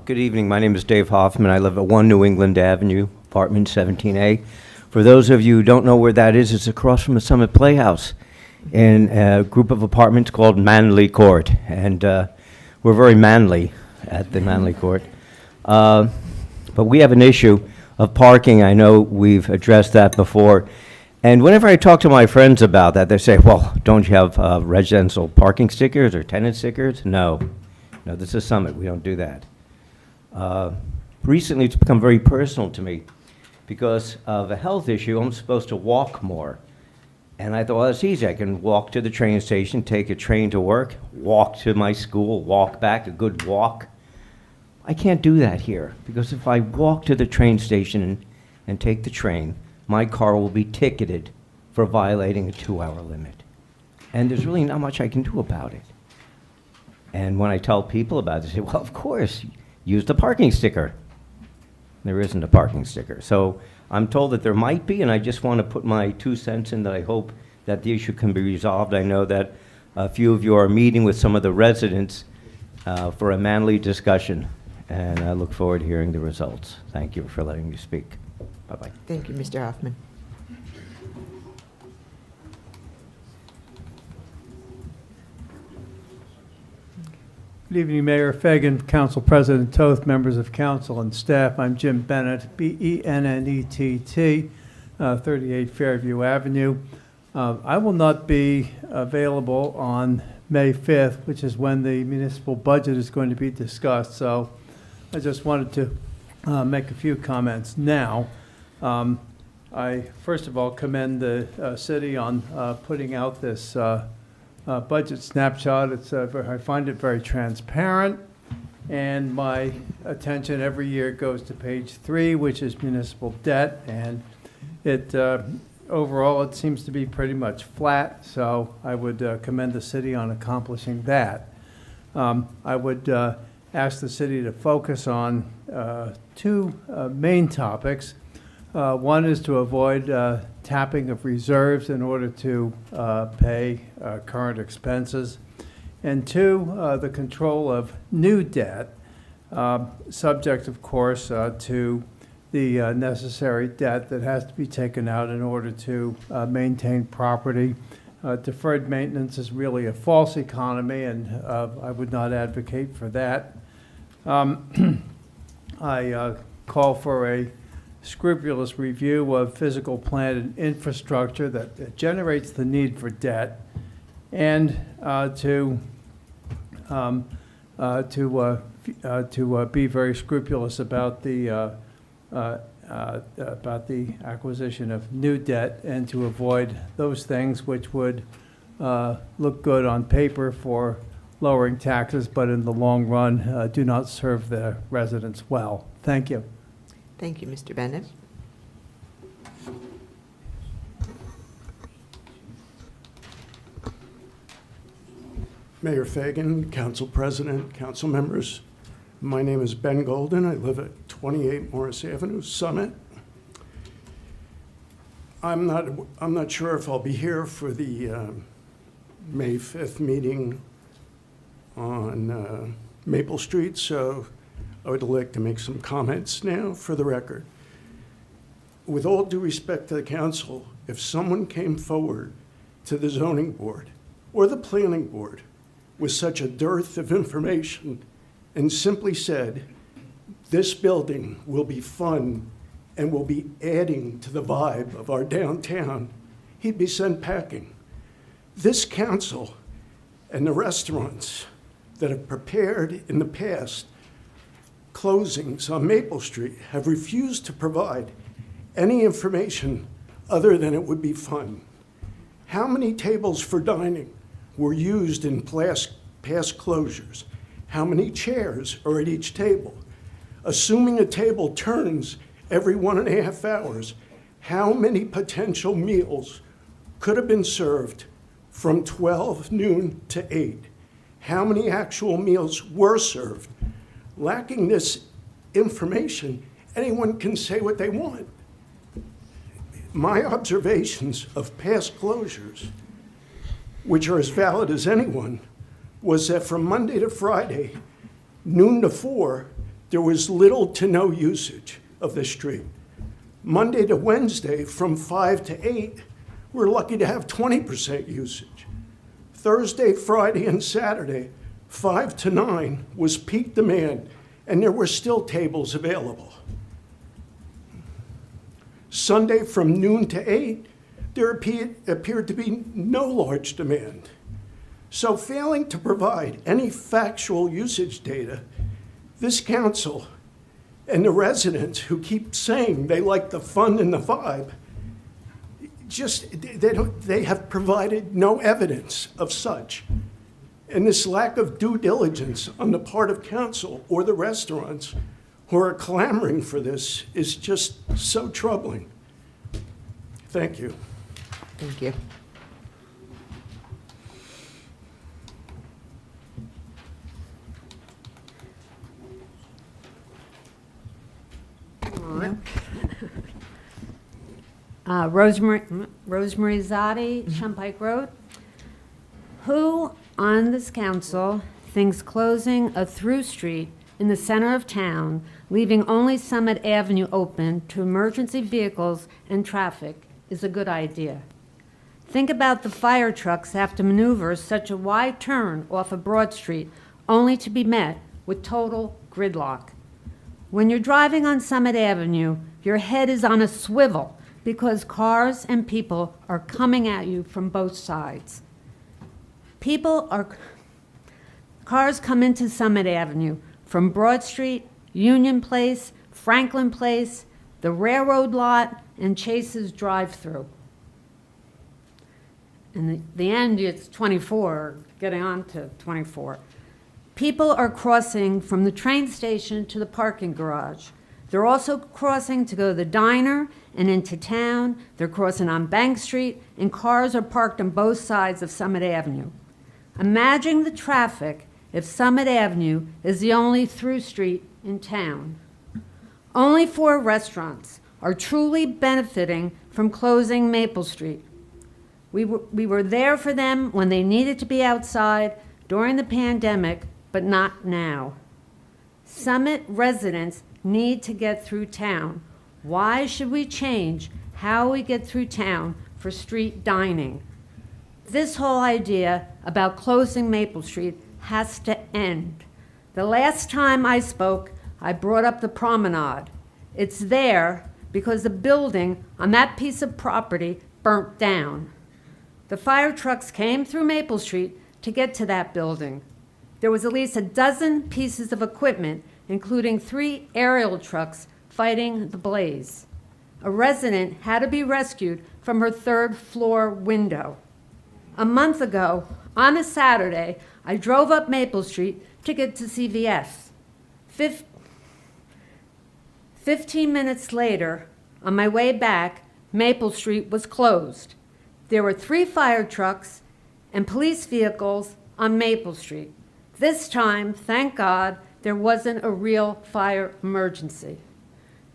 Good evening. My name is Dave Hoffman. I live at 1 New England Avenue, apartment 17A. For those of you who don't know where that is, it's across from the Summit Playhouse in a group of apartments called Manley Court. And we're very manly at the Manley Court. But we have an issue of parking. I know we've addressed that before. And whenever I talk to my friends about that, they say, well, don't you have residential parking stickers or tenant stickers? No. No, this is Summit. We don't do that. Recently, it's become very personal to me because of a health issue. I'm supposed to walk more. And I thought, well, that's easy. I can walk to the train station, take a train to work, walk to my school, walk back, a good walk. I can't do that here because if I walk to the train station and take the train, my car will be ticketed for violating a 2-hour limit. And there's really not much I can do about it. And when I tell people about it, they say, well, of course, use the parking sticker. There isn't a parking sticker. So I'm told that there might be, and I just want to put my 2 cents in that I hope that the issue can be resolved. I know that a few of you are meeting with some of the residents for a manly discussion, and I look forward to hearing the results. Thank you for letting me speak. Bye-bye. Thank you, Mr. Hoffman. Good evening, Mayor Fagan, Council President Toth, members of council and staff. I'm Jim Bennett, B-E-N-N-E-T-T, 38 Fairview Avenue. I will not be available on May 5th, which is when the municipal budget is going to be discussed. So I just wanted to make a few comments now. I, first of all, commend the city on putting out this budget snapshot. I find it very transparent, and my attention every year goes to page 3, which is municipal debt, and it overall it seems to be pretty much flat. So I would commend the city on accomplishing that. I would ask the city to focus on two main topics. One is to avoid tapping of reserves in order to pay current expenses. And two, the control of new debt, subject, of course, to the necessary debt that has to be taken out in order to maintain property. Deferred maintenance is really a false economy, and I would not advocate for that. I call for a scrupulous review of physical plant and infrastructure that generates the need for debt, and to be very scrupulous about the acquisition of new debt, and to avoid those things which would look good on paper for lowering taxes, but in the long run do not serve the residents well. Thank you. Thank you, Mr. Bennett. Mayor Fagan, Council President, council members, my name is Ben Golden. I live at 28 Morris Avenue, Summit. I'm not sure if I'll be here for the May 5th meeting on Maple Street, so I would like to make some comments now for the record. With all due respect to the council, if someone came forward to the zoning board or the planning board with such a dearth of information and simply said, this building will be fun and will be adding to the vibe of our downtown, he'd be sent packing. This council and the restaurants that have prepared in the past closings on Maple Street have refused to provide any information other than it would be fun. How many tables for dining were used in past closures? How many chairs are at each table? Assuming a table turns every 1.5 hours, how many potential meals could have been served from 12 noon to 8? How many actual meals were served? Lacking this information, anyone can say what they want. My observations of past closures, which are as valid as anyone, was that from Monday to Friday, noon to 4, there was little to no usage of the street. Monday to Wednesday, from 5 to 8, we're lucky to have 20% usage. Thursday, Friday, and Saturday, 5 to 9 was peak demand, and there were still tables available. Sunday from noon to 8, there appeared to be no large demand. So failing to provide any factual usage data, this council and the residents who keep saying they like the fun and the vibe, they have provided no evidence of such. And this lack of due diligence on the part of council or the restaurants who are clamoring for this is just so troubling. Thank you. Thank you. Rosemary Zotti, Shumpike Road. Who on this council thinks closing a through street in the center of town, leaving only Summit Avenue open to emergency vehicles and traffic, is a good idea? Think about the fire trucks have to maneuver such a wide turn off of Broad Street only to be met with total gridlock. When you're driving on Summit Avenue, your head is on a swivel because cars and people are coming at you from both sides. Cars come into Summit Avenue from Broad Street, Union Place, Franklin Place, the railroad lot, and Chase's drive-through. In the end, it's 24, getting on to 24. People are crossing from the train station to the parking garage. They're also crossing to go to the diner and into town. They're crossing on Bank Street, and cars are parked on both sides of Summit Avenue. Imagine the traffic if Summit Avenue is the only through street in town. Only 4 restaurants are truly benefiting from closing Maple Street. We were there for them when they needed to be outside during the pandemic, but not now. Summit residents need to get through town. Why should we change how we get through town for street dining? This whole idea about closing Maple Street has to end. The last time I spoke, I brought up the promenade. It's there because the building on that piece of property burnt down. The fire trucks came through Maple Street to get to that building. There was at least a dozen pieces of equipment, including 3 aerial trucks, fighting the blaze. A resident had to be rescued from her 3rd floor window. A month ago, on a Saturday, I drove up Maple Street to get to CVS. 15 minutes later, on my way back, Maple Street was closed. There were 3 fire trucks and police vehicles on Maple Street. This time, thank God, there wasn't a real fire emergency.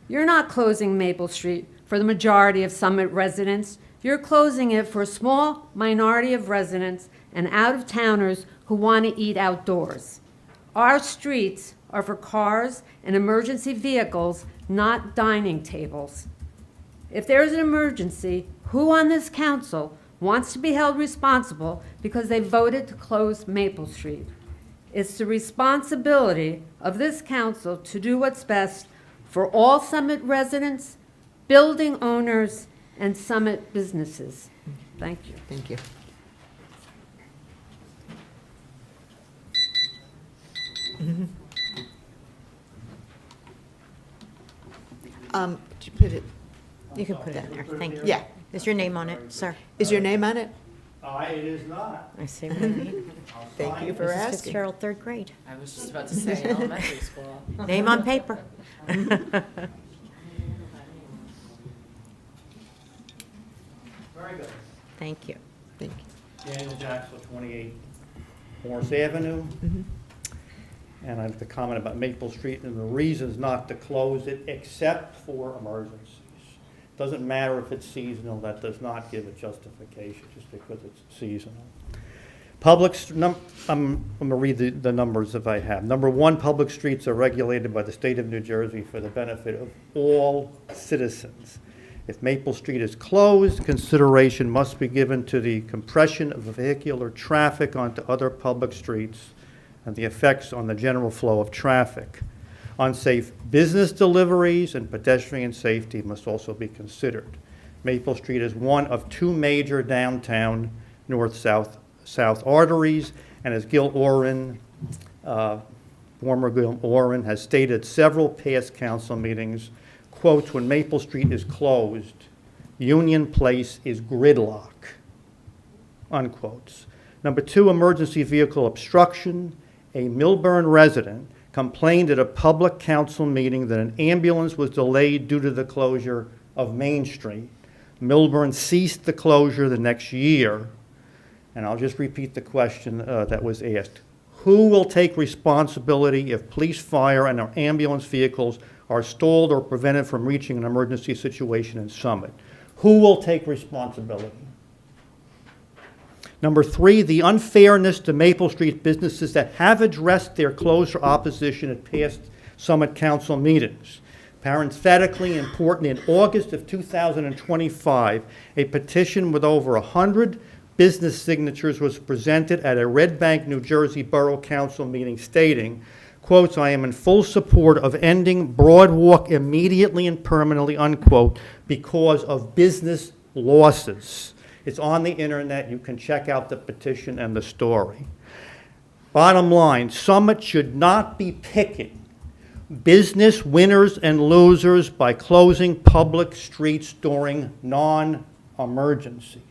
You're not closing Maple Street for the majority of Summit residents. You're closing it for a small minority of residents and out-of-towners who want to eat outdoors. Our streets are for cars and emergency vehicles, not dining tables. If there's an emergency, who on this council wants to be held responsible because they voted to close Maple Street? It's the responsibility of this council to do what's best for all Summit residents, building owners, and Summit businesses. Thank you. Thank you. Did you put it? You can put it in there, thank you. Yeah. Is your name on it, sir? Is your name on it? It is not. I see. Renee. Thank you for Mrs. asking. Fitzgerald, 3rd grade. I was just about to say elementary school. Name on paper. Very good. Thank you. Thank you. Daniel Jackson, 28 Morris Avenue. And I have to comment about Maple Street and the reasons not to close it except for emergencies. Doesn't matter if it's seasonal, that does not give a justification just because it's seasonal. I'm going to read the numbers if I have. Number 1, public streets are regulated by the state of New Jersey for the benefit of all citizens. If Maple Street is closed, consideration must be given to the compression of vehicular traffic onto other public streets and the effects on the general flow of traffic. Unsafe business deliveries and pedestrian safety must also be considered. Maple Street is one of 2 major downtown north-south arteries, and as Gil Oren, former Gil Oren, has stated several past council meetings, quotes, when Maple Street is closed, Union Place is gridlock, unquotes. Number 2, emergency vehicle obstruction. A Millburn resident complained at a public council meeting that an ambulance was delayed due to the closure of Main Street. Millburn ceased the closure the next year. And I'll just repeat the question that was asked. Who will take responsibility if police, fire, and our ambulance vehicles are stalled or prevented from reaching an emergency situation in Summit? Who will take responsibility? Number 3, the unfairness to Maple Street businesses that have addressed their closure opposition at past Summit Council meetings. Parenthetically important, in August of 2025, a petition with over 100 business signatures was presented at a Red Bank, New Jersey Borough Council meeting stating, quotes, I am in full support of ending Broadwalk immediately and permanently, unquote, because of business losses. It's on the internet. You can check out the petition and the story. Bottom line, Summit should not be picking business winners and losers by closing public streets during non-emergencies.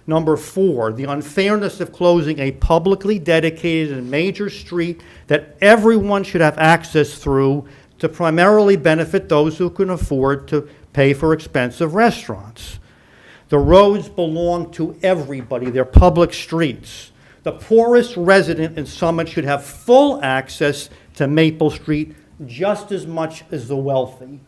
Number 4, the unfairness of closing a publicly dedicated and major street that everyone should have access through to primarily benefit those who can afford to pay for expensive restaurants. The roads belong to everybody. They're public streets. The poorest resident in Summit should have full access to Maple Street just as much as the wealthy.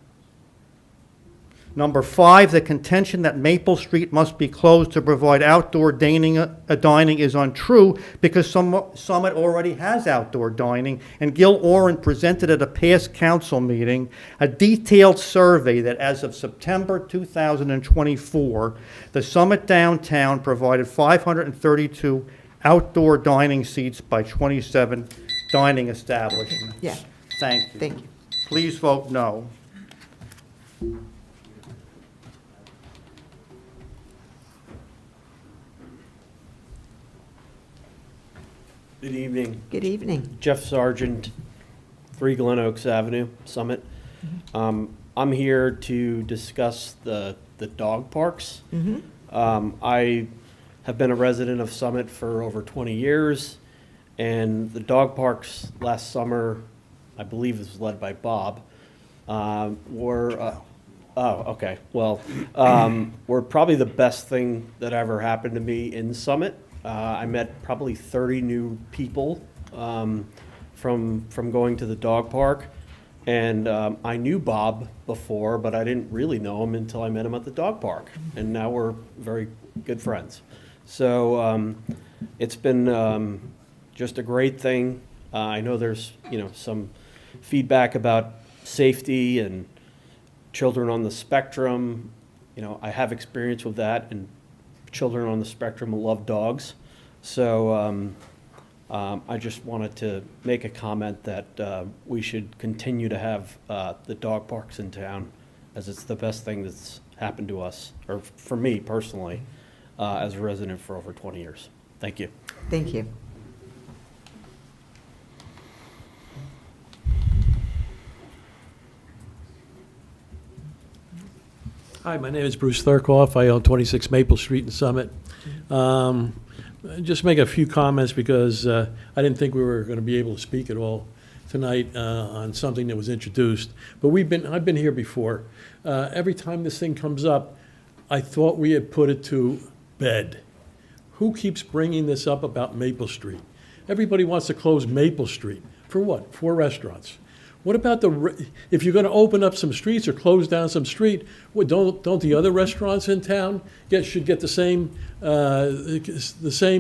Number 5, the contention that Maple Street must be closed to provide outdoor dining is untrue because Summit already has outdoor dining, and Gil Oren presented at a past council meeting a detailed survey that as of September 2024, the Summit downtown provided 532 outdoor dining seats by 27 dining establishments. Yeah. Thank you. Thank you. Please vote no. Good evening. Good evening. Jeff Sargent, 3 Glen Oaks Avenue, Summit. I'm here to discuss the dog parks. I have been a resident of Summit for over 20 years, and the dog parks last summer, I believe it was led by Bob, were were probably the best thing that ever happened to me in Summit. I met probably 30 new people from going to the dog park, and I knew Bob before, but I didn't really know him until I met him at the dog park, and now we're very good friends. So it's been just a great thing. I know there's some feedback about safety and children on the spectrum. I have experience with that, and children on the spectrum love dogs. So I just wanted to make a comment that we should continue to have the dog parks in town, as it's the best thing that's happened to us, or for me personally, as a resident for over 20 years. Thank you. Thank you. Hi, my name is Bruce Thurkoff. I own 26 Maple Street in Summit. Just make a few comments because I didn't think we were going to be able to speak at all tonight on something that was introduced. But I've been here before. Every time this thing comes up, I thought we had put it to bed. Who keeps bringing this up about Maple Street? Everybody wants to close Maple Street. For what? 4 restaurants. What about if you're going to open up some streets or close down some street, don't the other restaurants in town should get the same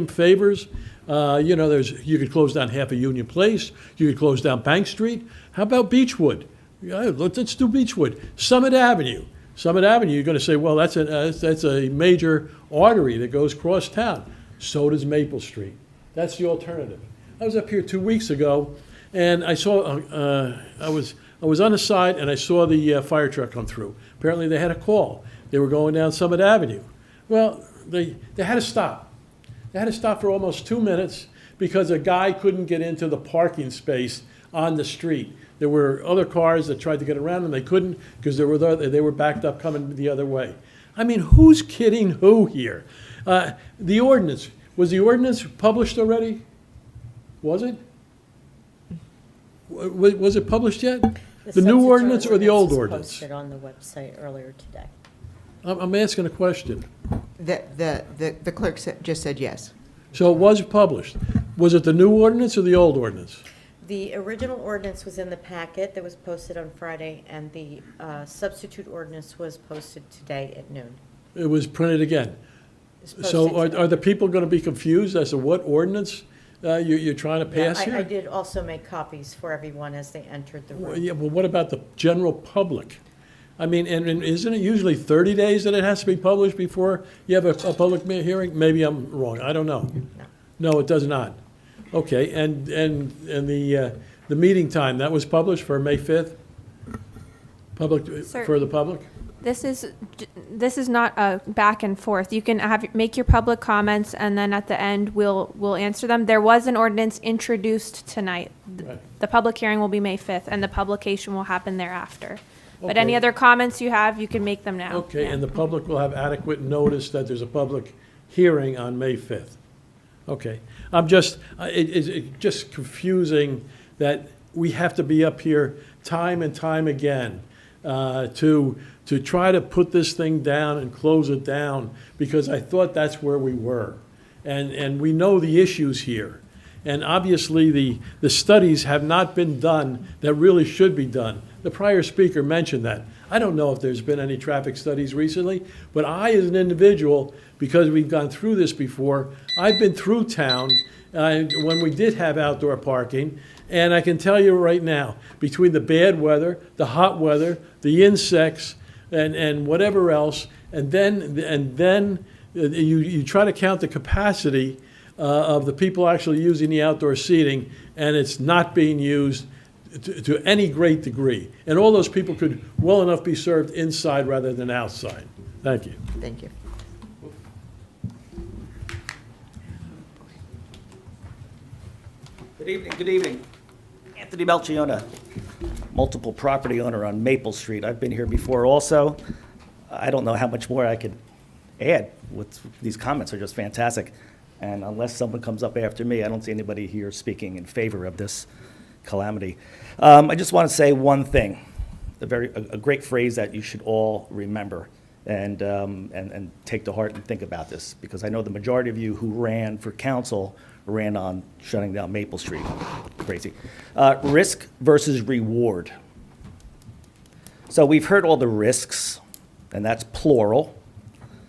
favors? You could close down half of Union Place. You could close down Bank Street. How about Beechwood? Let's do Beechwood. Summit Avenue. Summit Avenue, you're going to say, well, that's a major artery that goes across town. So does Maple Street. That's the alternative. I was up here 2 weeks ago, and I saw I was on the side, and I saw the fire truck come through. Apparently, they had a call. They were going down Summit Avenue. Well, they had to stop. They had to stop for almost 2 minutes because a guy couldn't get into the parking space on the street. There were other cars that tried to get around and they couldn't because they were backed up coming the other way. I mean, who's kidding who here? The ordinance, was the ordinance published already? Was it? Was it published yet? The new ordinance or the old ordinance? Posted on the website earlier today. I'm asking a question. The clerk just said yes. So it was published. Was it the new ordinance or the old ordinance? The original ordinance was in the packet that was posted on Friday, and the substitute ordinance was posted today at noon. It was printed again. So are the people going to be confused as to what ordinance you're trying to pass here? I did also make copies for everyone as they entered the room. Well, yeah, well, what about the general public? I mean, and isn't it usually 30 days that it has to be published before you have a public hearing? Maybe I'm wrong. I don't know. No, it does not. Okay, and the meeting time, that was published for May 5th? For the public? This is not a back and forth. You can make your public comments, and then at the end, we'll answer them. There was an ordinance introduced tonight. Right. The public hearing will be May 5th, and the publication will happen thereafter. But Okay. any other comments you have, you can make them now. Okay, Yeah. and the public will have adequate notice that there's a public hearing on May 5th. Okay, it's just confusing that we have to be up here time and time again to try to put this thing down and close it down, because I thought that's where we were. And we know the issues here. And obviously, the studies have not been done that really should be done. The prior speaker mentioned that. I don't know if there's been any traffic studies recently, but I, as an individual, because we've gone through this before, I've been through town when we did have outdoor parking, and I can tell you right now, between the bad weather, the hot weather, the insects, and whatever else, and then you try to count the capacity of the people actually using the outdoor seating, and it's not being used to any great degree. And all those people could well enough be served inside rather than outside. Thank you. Thank you. Good evening, good evening. Anthony Melchiona, multiple property owner on Maple Street. I've been here before also. I don't know how much more I could add with these comments are just fantastic. And unless someone comes up after me, I don't see anybody here speaking in favor of this calamity. I just want to say one thing, a great phrase that you should all remember and take to heart and think about this, because I know the majority of you who ran for council ran on shutting down Maple Street. Crazy. Risk versus reward. So we've heard all the risks, and that's plural.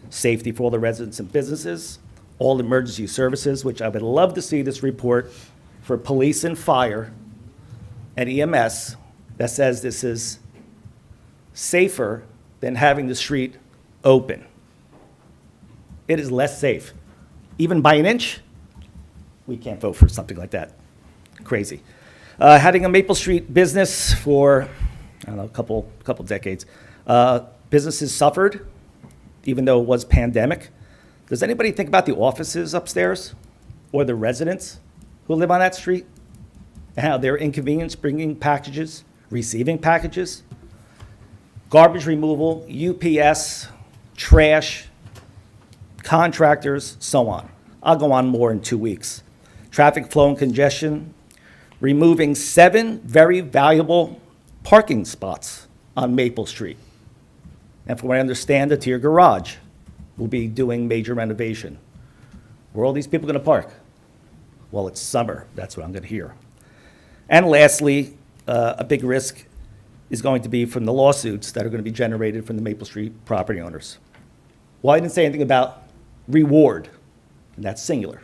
Safety for all the residents and businesses, all emergency services, which I would love to see this report for police and fire and EMS that says this is safer than having the street open. It is less safe. Even by an inch, we can't vote for something like that. Crazy. Having a Maple Street business for, I don't know, a couple decades, businesses suffered, even though it was pandemic. Does anybody think about the offices upstairs or the residents who live on that street and how they're inconvenienced bringing packages, receiving packages? Garbage removal, UPS, trash, contractors, so on. I'll go on more in 2 weeks. Traffic flow and congestion, removing 7 very valuable parking spots on Maple Street. And from what I understand, the Tier Garage will be doing major renovation. Where are all these people going to park? Well, it's summer. That's what I'm going to hear. And lastly, a big risk is going to be from the lawsuits that are going to be generated from the Maple Street property owners. Well, I didn't say anything about reward, and that's singular.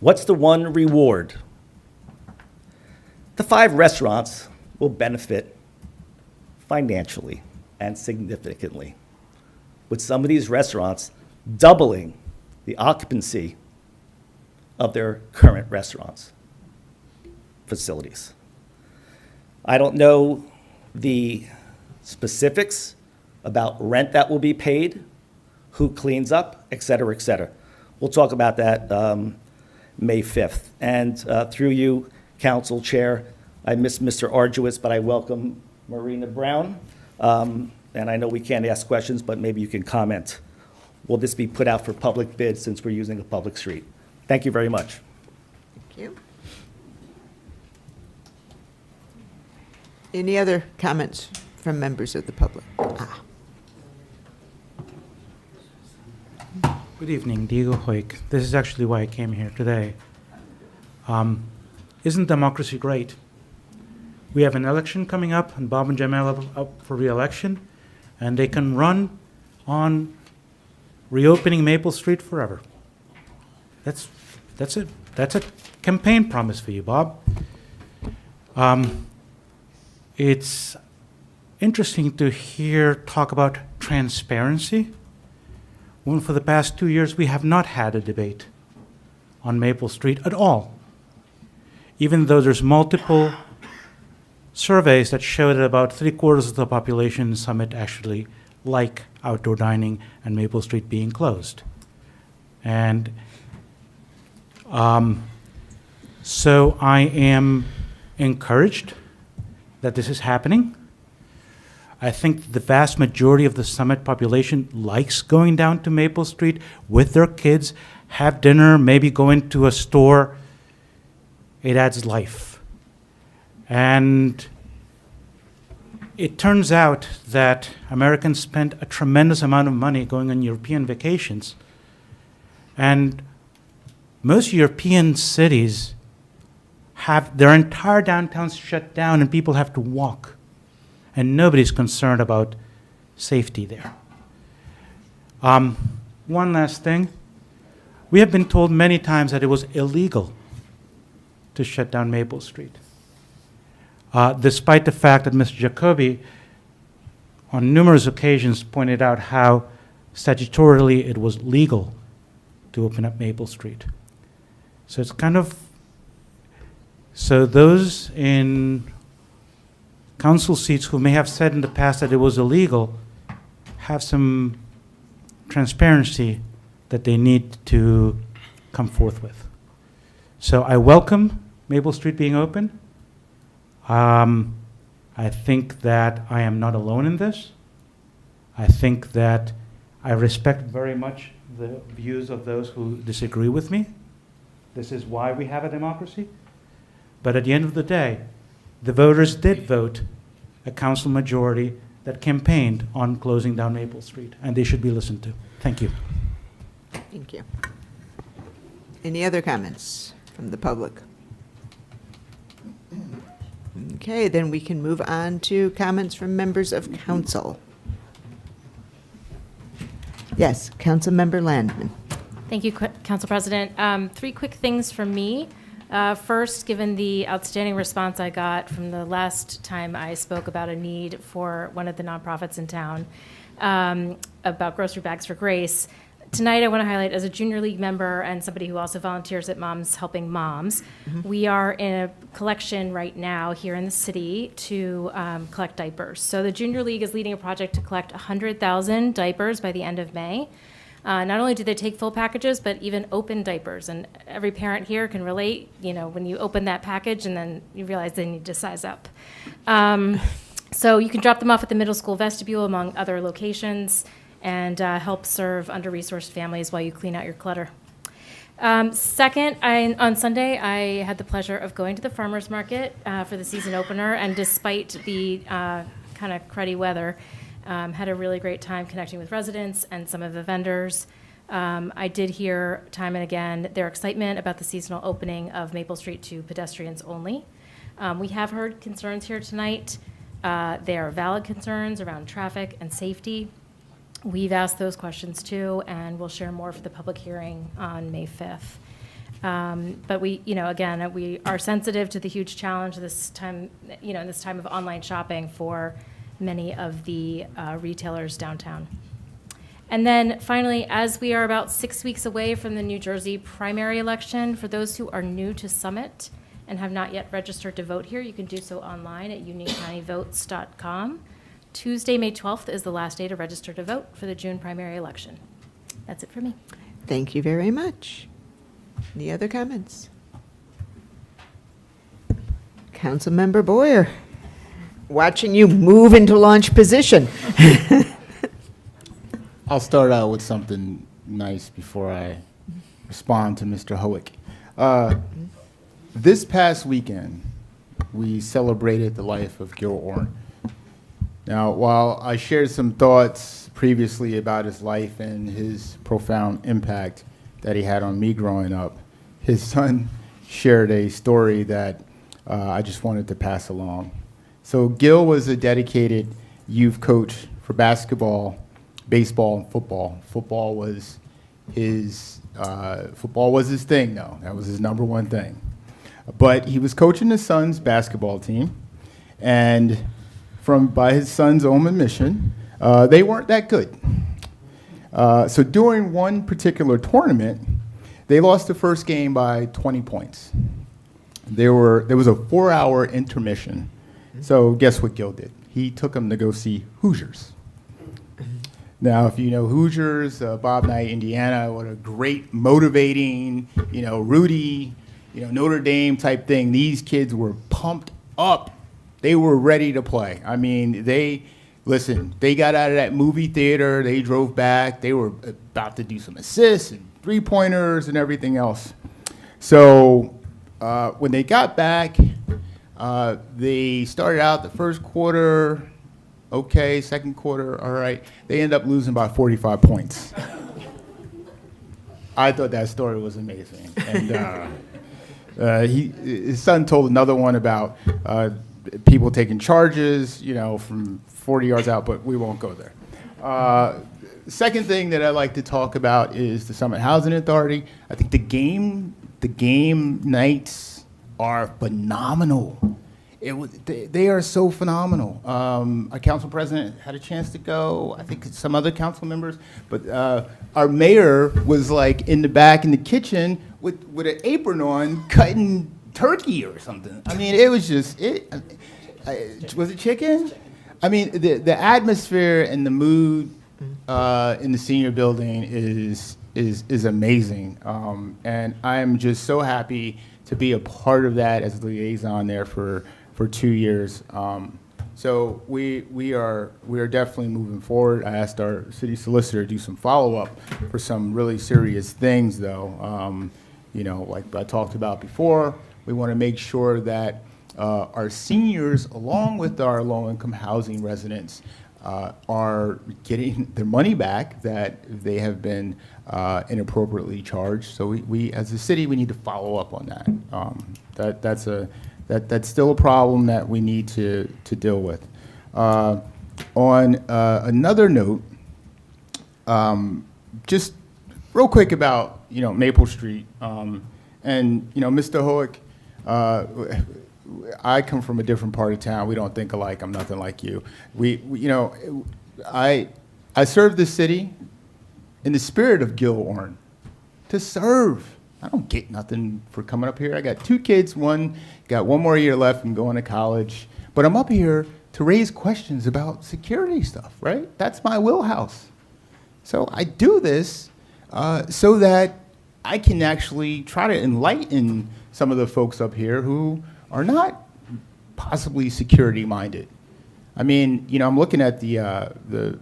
What's the one reward? The 5 restaurants will benefit financially and significantly, with some of these restaurants doubling the occupancy of their current restaurants, facilities. I don't know the specifics about rent that will be paid, who cleans up, et cetera, et cetera. We'll talk about that May 5th. And through you, Council Chair, I miss Mr. Arduous, but I welcome Marina Brown. And I know we can't ask questions, but maybe you can comment. Will this be put out for public bid since we're using a public street? Thank you very much. Thank you. Any other comments from members of the public? Good evening, Diego Hoik. This is actually why I came here today. Isn't democracy great? We have an election coming up, and Bob and Jamel are up for re-election, and they can run on reopening Maple Street forever. That's it. That's a campaign promise for you, Bob. It's interesting to hear talk about transparency, when for the past 2 years we have not had a debate on Maple Street at all, even though there's multiple surveys that show that about 3/4 of the population in Summit actually like outdoor dining and Maple Street being closed. And so I am encouraged that this is happening. I think the vast majority of the Summit population likes going down to Maple Street with their kids, have dinner, maybe going to a store. It adds life. And it turns out that Americans spend a tremendous amount of money going on European vacations. And most European cities have their entire downtowns shut down and people have to walk. And nobody's concerned about safety there. One last thing. We have been told many times that it was illegal to shut down Maple Street. Despite the fact that Mr. Jacoby on numerous occasions pointed out how statutorily it was legal to open up Maple Street. So it's kind of, so those in council seats who may have said in the past that it was illegal have some transparency that they need to come forth with. So I welcome Maple Street being open. I think that I am not alone in this. I think that I respect very much the views of those who disagree with me. This is why we have a democracy. But at the end of the day, the voters did vote a council majority that campaigned on closing down Maple Street, and they should be listened to. Thank you. Thank you. Any other comments from the public? Okay, then we can move on to comments from members of council. Yes, Councilmember Landman. Thank you, Council President. 3 quick things from me. First, given the outstanding response I got from the last time I spoke about a need for one of the nonprofits in town about grocery bags for Grace, tonight I want to highlight, as a Junior League member and somebody who also volunteers at Moms Helping Moms, we are in a collection right now here in the city to collect diapers. So the Junior League is leading a project to collect 100,000 diapers by the end of May. Not only do they take full packages, but even open diapers. And every parent here can relate, you know, when you open that package and then you realize they need to size up. So you can drop them off at the middle school vestibule, among other locations, and help serve under-resourced families while you clean out your clutter. Second, on Sunday, I had the pleasure of going to the farmer's market for the season opener, and despite the kind of cruddy weather, had a really great time connecting with residents and some of the vendors. I did hear time and again their excitement about the seasonal opening of Maple Street to pedestrians only. We have heard concerns here tonight. They are valid concerns around traffic and safety. We've asked those questions too, and we'll share more for the public hearing on May 5th. But we, you know, again, we are sensitive to the huge challenge this time, you know, in this time of online shopping for many of the retailers downtown. And then finally, as we are about 6 weeks away from the New Jersey primary election, for those who are new to Summit and have not yet registered to vote here, you can do so online at unioncountyvotes.com. Tuesday, May 12th is the last day to register to vote for the June primary election. That's it for me. Thank you very much. Any other comments? Councilmember Boyer, watching you move into launch position. I'll start out with something nice before I respond to Mr. Howick. This past weekend, we celebrated the life of Gil Orrin. Now, while I shared some thoughts previously about his life and his profound impact that he had on me growing up, his son shared a story that I just wanted to pass along. So Gil was a dedicated youth coach for basketball, baseball, and football. Football was his thing, though. That was his number one thing. But he was coaching his son's basketball team, and by his son's own admission, they weren't that good. So during one particular tournament, they lost the first game by 20 points. There was a 4-hour intermission. So guess what Gil did? He took them to go see Hoosiers. Now, if you know Hoosiers, Bob Knight, Indiana, what a great motivating, Rudy, Notre Dame type thing. These kids were pumped up. They were ready to play. I mean, they got out of that movie theater. They drove back. They were about to do some assists and three-pointers and everything else. So when they got back, they started out the first quarter, okay, second quarter, all right. They ended up losing by 45 points. I thought that story was amazing. And his son told another one about people taking charges, from 40 yards out, but we won't go there. Second thing that I'd like to talk about is the Summit Housing Authority. I think the game nights are phenomenal. They are so phenomenal. Our council president had a chance to go. I think some other council members, but our mayor was like in the back in the kitchen with an apron on, cutting turkey or something. I mean, it was just was it chicken? I mean, the atmosphere and the mood in the senior building is amazing, and I am just so happy to be a part of that as a liaison there for 2 years. So we are definitely moving forward. I asked our city solicitor to do some follow-up for some really serious things, though. Like I talked about before, we want to make sure that our seniors, along with our low-income housing residents, are getting their money back that they have been inappropriately charged. So we as a city, we need to follow up on that. That's still a problem that we need to deal with. On another note, just real quick about Maple Street, and Mr. Hoek, I come from a different part of town. We don't think alike. I'm nothing like you. I serve the city in the spirit of Gil Orn, to serve. I don't get nothing for coming up here. I got 2 kids. One got 1 more year left and going to college. But I'm up here to raise questions about security stuff, right? That's my wheelhouse. So I do this so that I can actually try to enlighten some of the folks up here who are not possibly security minded. I mean, I'm looking at the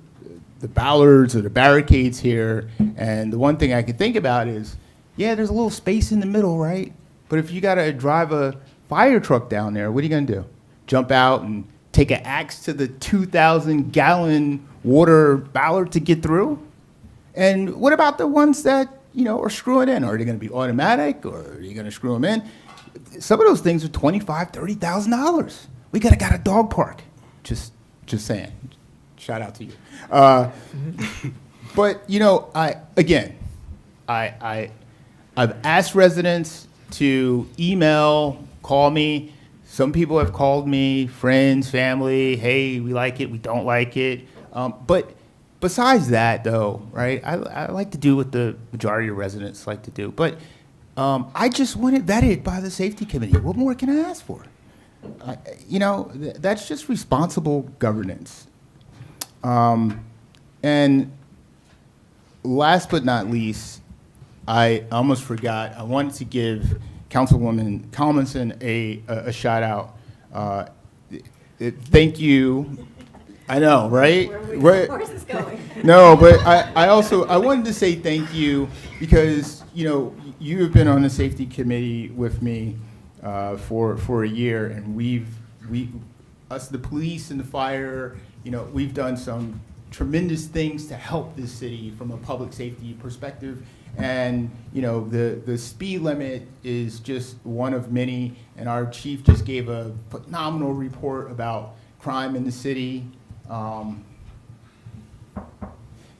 ballards or the barricades here, and the one thing I can think about is, yeah, there's a little space in the middle, right? But if you got to drive a fire truck down there, what are you going to do? Jump out and take an axe to the 2,000-gallon water ballard to get through? And what about the ones that, are screwing in? Are they going to be automatic, or are you going to screw them in? Some of those things are $25,000, $30,000. We got a dog park. Just saying. Shout out to you. But I've asked residents to email, call me. Some people have called me, friends, family. Hey, we like it. We don't like it. But besides that, though, right? I like to do what the majority of residents like to do. But I just want it vetted by the safety committee. What more can I ask for? That's just responsible governance. And last but not least, I almost forgot. I wanted to give Councilwoman Collinson a shout out. Thank you. I know, right? Where's this going? No, but I wanted to say thank you because you have been on the safety committee with me for a year, and us, the police and the fire, we've done some tremendous things to help this city from a public safety perspective. And the speed limit is just one of many, and our chief just gave a phenomenal report about crime in the city.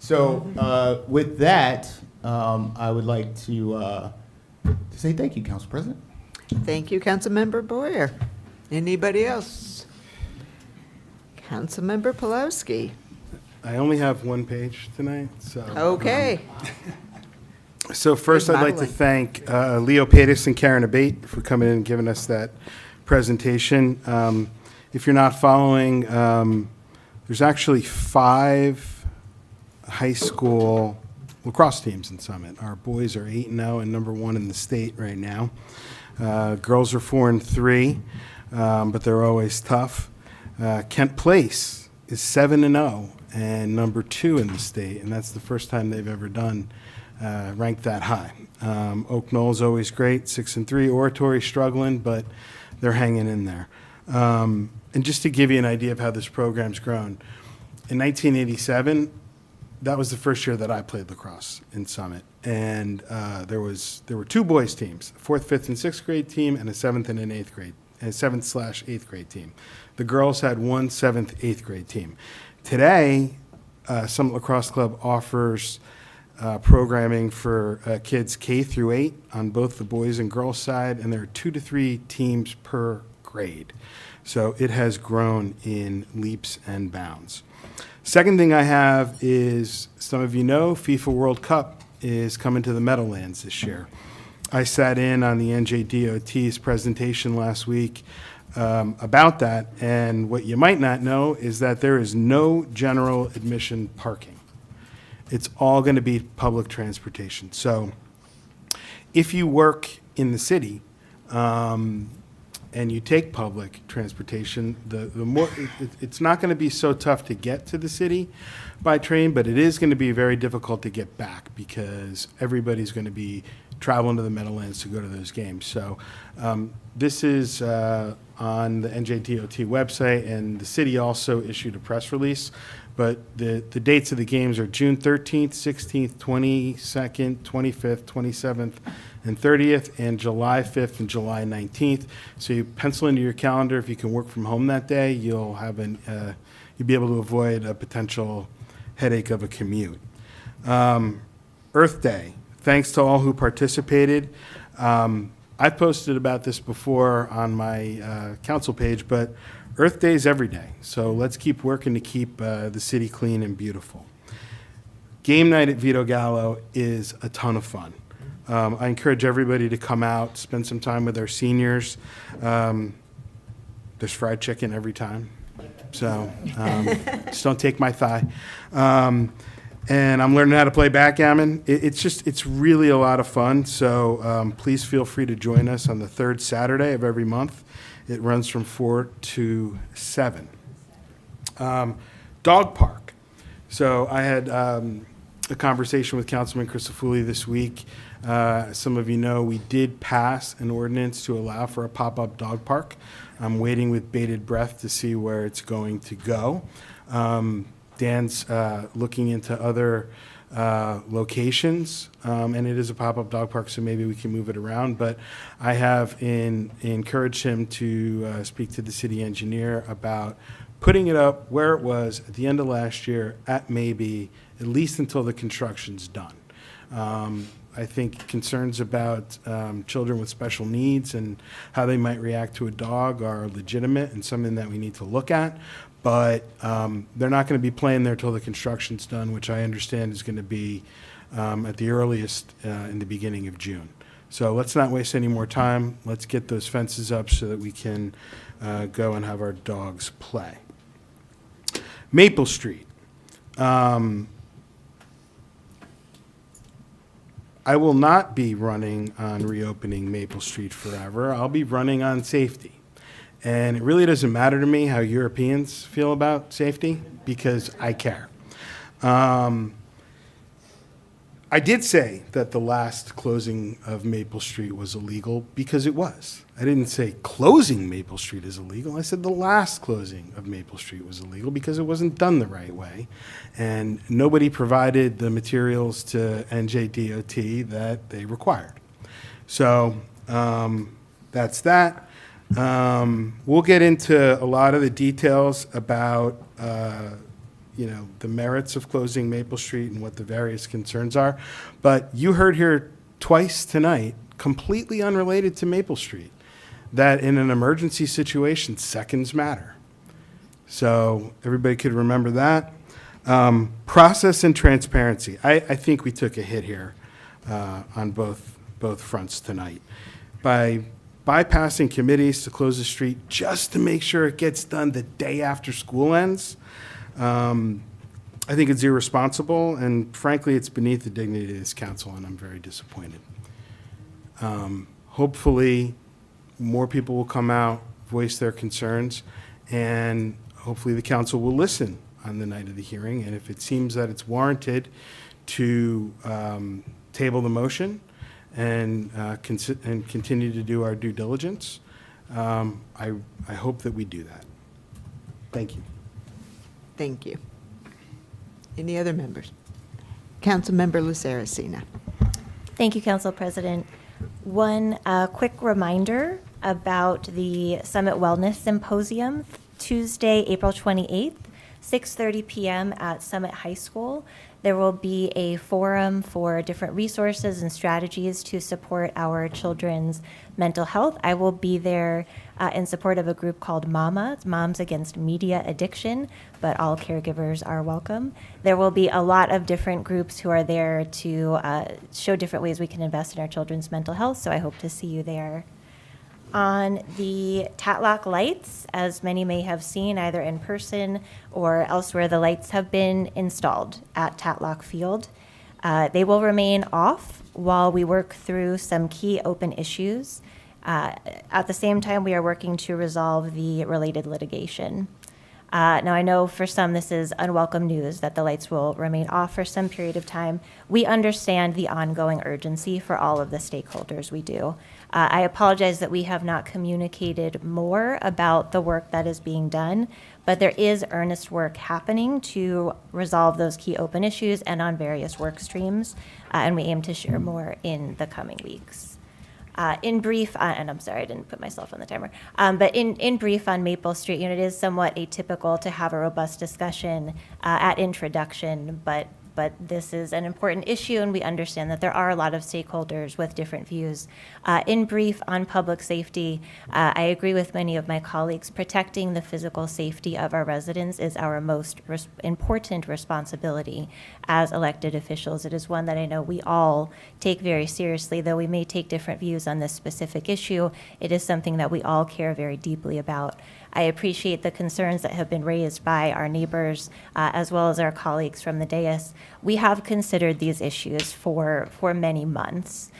So with that, I would like to say thank you, Council President. Thank you, Councilmember Boyer. Anybody else? Councilmember Pulowski. I only have 1 page tonight, so. Okay. So first, Good I'd like to modeling. thank Leo Paitis and Karen Abate for coming in and giving us that presentation. If you're not following, there's actually 5 high school lacrosse teams in Summit. Our boys are 8-0 and number 1 in the state right now. Girls are 4-3, but they're always tough. Kent Place is 7-0 and number 2 in the state, and that's the first time they've ever done ranked that high. Oak Knoll's always great, 6-3. Oratory struggling, but they're hanging in there. And just to give you an idea of how this program's grown, in 1987, that was the first year that I played lacrosse in Summit, and there were 2 boys teams, 4th, 5th, and 6th grade team, and a 7th and an 8th grade, a 7th/8th grade team. The girls had 1 7th, 8th grade team. Today, Summit Lacrosse Club offers programming for kids K through 8 on both the boys and girls side, and there are 2 to 3 teams per grade. So it has grown in leaps and bounds. Second thing I have is, some of you know, FIFA World Cup is coming to the Meadowlands this year. I sat in on the NJDOT's presentation last week about that, and what you might not know is that there is no general admission parking. It's all going to be public transportation. So if you work in the city and you take public transportation, the more it's not going to be so tough to get to the city by train, but it is going to be very difficult to get back because everybody's going to be traveling to the Meadowlands to go to those games. So this is on the NJDOT website, and the city also issued a press release. But the dates of the games are June 13th, 16th, 22nd, 25th, 27th, and 30th, and July 5th and July 19th. So you pencil into your calendar. If you can work from home that day, you'll be able to avoid a potential headache of a commute. Earth Day. Thanks to all who participated. I've posted about this before on my council page, but Earth Day is every day, so let's keep working to keep the city clean and beautiful. Game night at Vito Gallo is a ton of fun. I encourage everybody to come out, spend some time with our seniors. There's fried chicken every time, so just don't take my thigh. And I'm learning how to play backgammon. It's really a lot of fun, so please feel free to join us on the 3rd Saturday of every month. It runs from 4 to 7. Dog park. So I had a conversation with Councilman Crisafulli this week. Some of you know we did pass an ordinance to allow for a pop-up dog park. I'm waiting with bated breath to see where it's going to go. Dan's looking into other locations, and it is a pop-up dog park, so maybe we can move it around. But I have encouraged him to speak to the city engineer about putting it up where it was at the end of last year at maybe at least until the construction's done. I think concerns about children with special needs and how they might react to a dog are legitimate and something that we need to look at. But they're not going to be playing there till the construction's done, which I understand is going to be at the earliest in the beginning of June. So let's not waste any more time. Let's get those fences up so that we can go and have our dogs play. Maple Street. I will not be running on reopening Maple Street forever. I'll be running on safety. And it really doesn't matter to me how Europeans feel about safety because I care. I did say that the last closing of Maple Street was illegal because it was. I didn't say closing Maple Street is illegal. I said the last closing of Maple Street was illegal because it wasn't done the right way. And nobody provided the materials to NJDOT that they required. So that's that. We'll get into a lot of the details about the merits of closing Maple Street and what the various concerns are. But you heard here twice tonight, completely unrelated to Maple Street, that in an emergency situation, seconds matter. So everybody could remember that. Process and transparency. I think we took a hit here on both fronts tonight. By bypassing committees to close the street just to make sure it gets done the day after school ends, I think it's irresponsible, and frankly, it's beneath the dignity of this council, and I'm very disappointed. Hopefully, more people will come out, voice their concerns, and hopefully the council will listen on the night of the hearing, and if it seems that it's warranted to table the motion and continue to do our due diligence, I hope that we do that. Thank you. Thank you. Any other members? Councilmember Luceracina. Thank you, Council President. One quick reminder about the Summit Wellness Symposium, Tuesday, April 28th, 6:30 p.m. at Summit High School. There will be a forum for different resources and strategies to support our children's mental health. I will be there in support of a group called MAMA, it's Moms Against Media Addiction, but all caregivers are welcome. There will be a lot of different groups who are there to show different ways we can invest in our children's mental health, so I hope to see you there. On the Tatlock lights, as many may have seen either in person or elsewhere, the lights have been installed at Tatlock Field. They will remain off while we work through some key open issues. At the same time, we are working to resolve the related litigation. Now, I know for some this is unwelcome news that the lights will remain off for some period of time. We understand the ongoing urgency for all of the stakeholders we do. I apologize that we have not communicated more about the work that is being done, but there is earnest work happening to resolve those key open issues and on various work streams, and we aim to share more in the coming weeks. In brief, and I'm sorry, I didn't put myself on the timer, but in brief on Maple Street, it is somewhat atypical to have a robust discussion at introduction, but this is an important issue, and we understand that there are a lot of stakeholders with different views. In brief, on public safety, I agree with many of my colleagues. Protecting the physical safety of our residents is our most important responsibility as elected officials. It is one that I know we all take very seriously, though we may take different views on this specific issue. It is something that we all care very deeply about. I appreciate the concerns that have been raised by our neighbors as well as our colleagues from the dais. We have considered these issues for many months.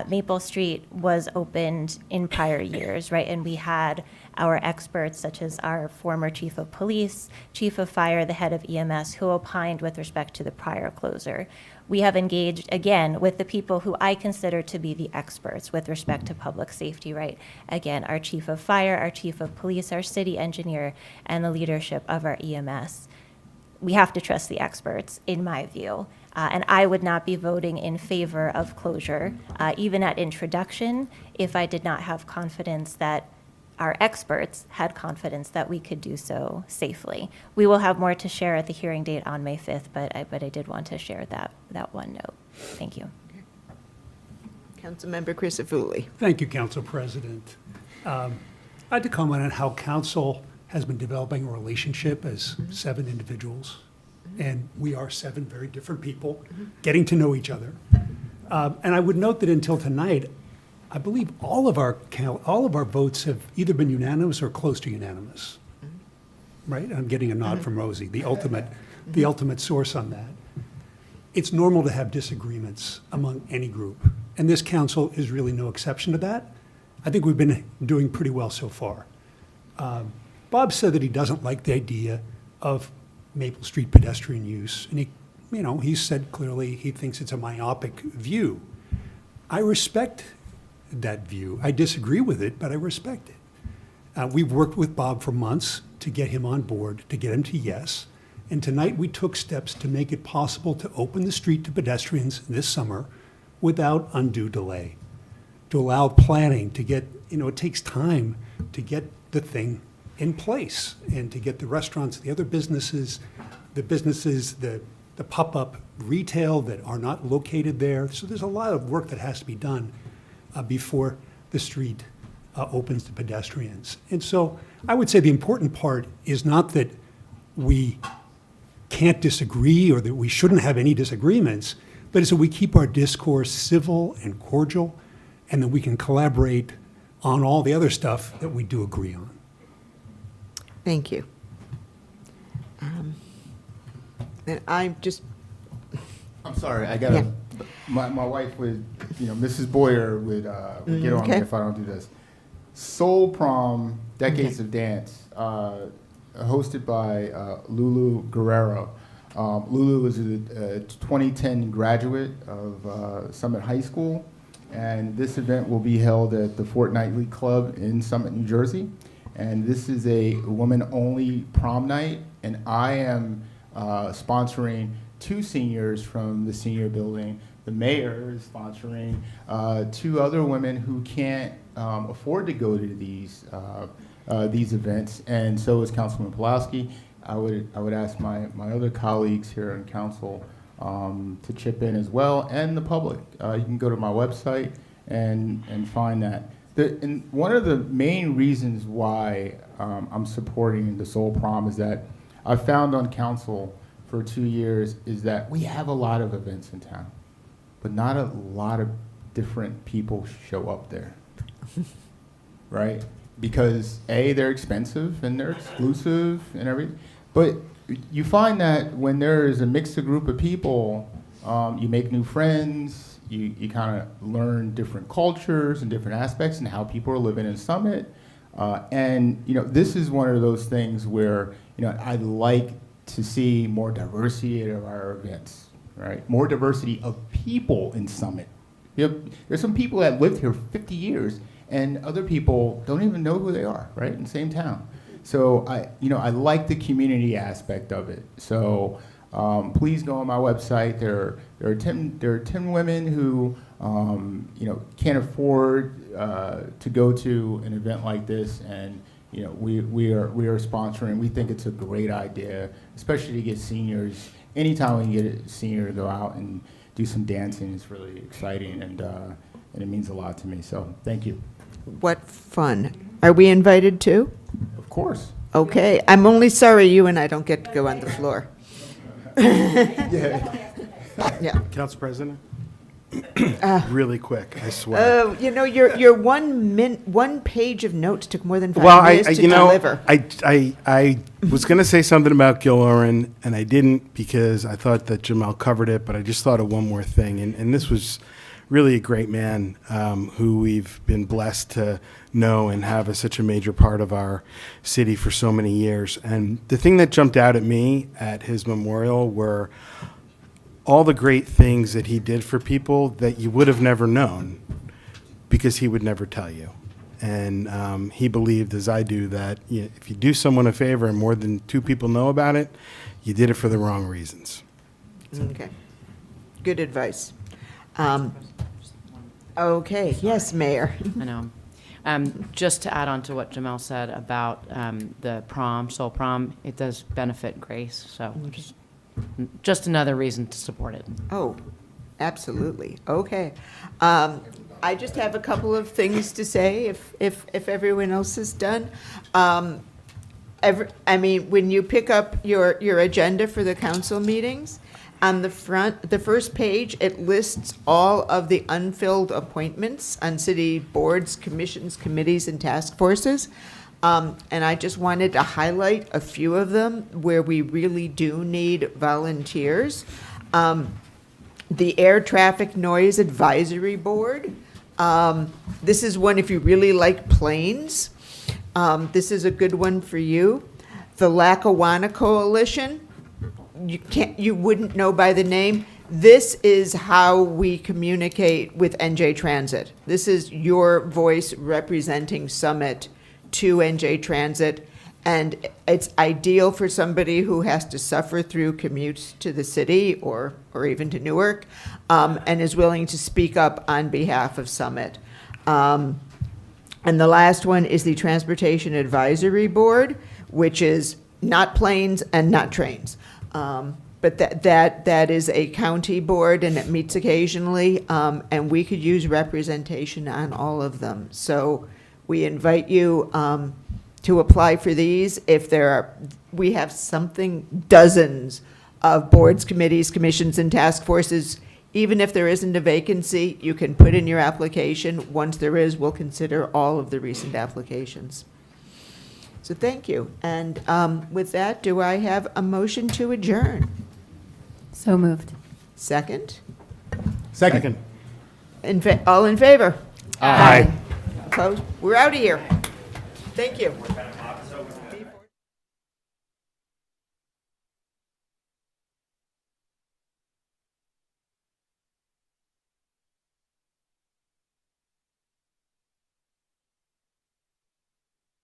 Maple Street was opened in prior years, right? And we had our experts, such as our former chief of police, chief of fire, the head of EMS, who opined with respect to the prior closure. We have engaged, again, with the people who I consider to be the experts with respect to public safety, right? Again, our chief of fire, our chief of police, our city engineer, and the leadership of our EMS. We have to trust the experts, in my view. And I would not be voting in favor of closure, even at introduction, if I did not have confidence that our experts had confidence that we could do so safely. We will have more to share at the hearing date on May 5th, but I did want to share that one note. Thank you. Councilmember Crisafulli. Thank you, Council President. I'd like to comment on how council has been developing a relationship as 7 individuals, and we are 7 very different people getting to know each other. And I would note that until tonight, I believe all of our votes have either been unanimous or close to unanimous. Right? I'm getting a nod from Rosie, the ultimate source on that. It's normal to have disagreements among any group, and this council is really no exception to that. I think we've been doing pretty well so far. Bob said that he doesn't like the idea of Maple Street pedestrian use, and he said clearly he thinks it's a myopic view. I respect that view. I disagree with it, but I respect it. We've worked with Bob for months to get him on board, to get him to yes. And tonight we took steps to make it possible to open the street to pedestrians this summer without undue delay, to allow planning to get, it takes time to get the thing in place and to get the restaurants, the other businesses, the pop-up retail that are not located there. So there's a lot of work that has to be done before the street opens to pedestrians. And so I would say the important part is not that we can't disagree or that we shouldn't have any disagreements, but it's that we keep our discourse civil and cordial, and that we can collaborate on all the other stuff that we do agree on. And I'm just, I'm sorry, I gotta, my wife would, Mrs. Boyer would get on me Okay. if I don't do this. Soul Prom, Decades of Dance, hosted by Lulu Guerrero. Lulu is a 2010 graduate of Summit High School, and this event will be held at the Fortnightly Club in Summit, New Jersey. And this is a women-only prom night, and I am sponsoring 2 seniors from the senior building. The mayor is sponsoring 2 other women who can't afford to go to these events, and so is Councilman Pulaski. I would ask my other colleagues here in council to chip in as well, and the public. You can go to my website and find that. And one of the main reasons why I'm supporting the Soul Prom is that I found on council for 2 years is that we have a lot of events in town, but not a lot of different people show up there, right? Because A, they're expensive and they're exclusive and everything, but you find that when there is a mixed group of people, you make new friends, you kind of learn different cultures and different aspects and how people are living in Summit. And this is one of those things where I'd like to see more diversity at our events, right? More diversity of people in Summit. There's some people that lived here 50 years, and other people don't even know who they are, right? In the same town. So I like the community aspect of it. So please go on my website. There are 10 women who can't afford to go to an event like this, and we are sponsoring. We think it's a great idea, especially to get seniors. Anytime we can get a senior to go out and do some dancing is really exciting, and it means a lot to me. So thank you. what fun. Are we invited too? Of course. Okay, I'm only sorry you and I don't get to go on the floor. Yeah. Council President? Really quick, I swear. Oh, your one page of notes took more than 5 Well, minutes to deliver. I was going to say something about Gil Oren, and I didn't because I thought that Jamel covered it, but I just thought of one more thing. And this was really a great man who we've been blessed to know and have as such a major part of our city for so many years. And the thing that jumped out at me at his memorial were all the great things that he did for people that you would have never known because he would never tell you. And he believed, as I do, that if you do someone a favor and more than 2 people know about it, you did it for the wrong reasons. Okay. Good advice. Okay, yes, Mayor. I know. Just to add on to what Jamel said about the prom, Soul Prom, it does benefit Grace, so just another reason to support it. Oh, absolutely. Okay. I just have a couple of things to say if everyone else is done. When you pick up your agenda for the council meetings, on the front, the first page, it lists all of the unfilled appointments on city boards, commissions, committees, and task forces. And I just wanted to highlight a few of them where we really do need volunteers. The Air Traffic Noise Advisory Board. This is one if you really like planes. This is a good one for you. The Lackawanna Coalition. You wouldn't know by the name. This is how we communicate with NJ Transit. This is your voice representing Summit to NJ Transit, and it's ideal for somebody who has to suffer through commutes to the city or even to Newark, and is willing to speak up on behalf of Summit. And the last one is the Transportation Advisory Board, which is not planes and not trains. But that is a county board, and it meets occasionally, and we could use representation on all of them. So we invite you to apply for these. We have dozens of boards, committees, commissions, and task forces. Even if there isn't a vacancy, you can put in your application. Once there is, we'll consider all of the recent applications. So thank you. And with that, do I have a motion to adjourn? So moved. Second? Second. All in favor? Aye. Opposed? We're out of here. Thank you.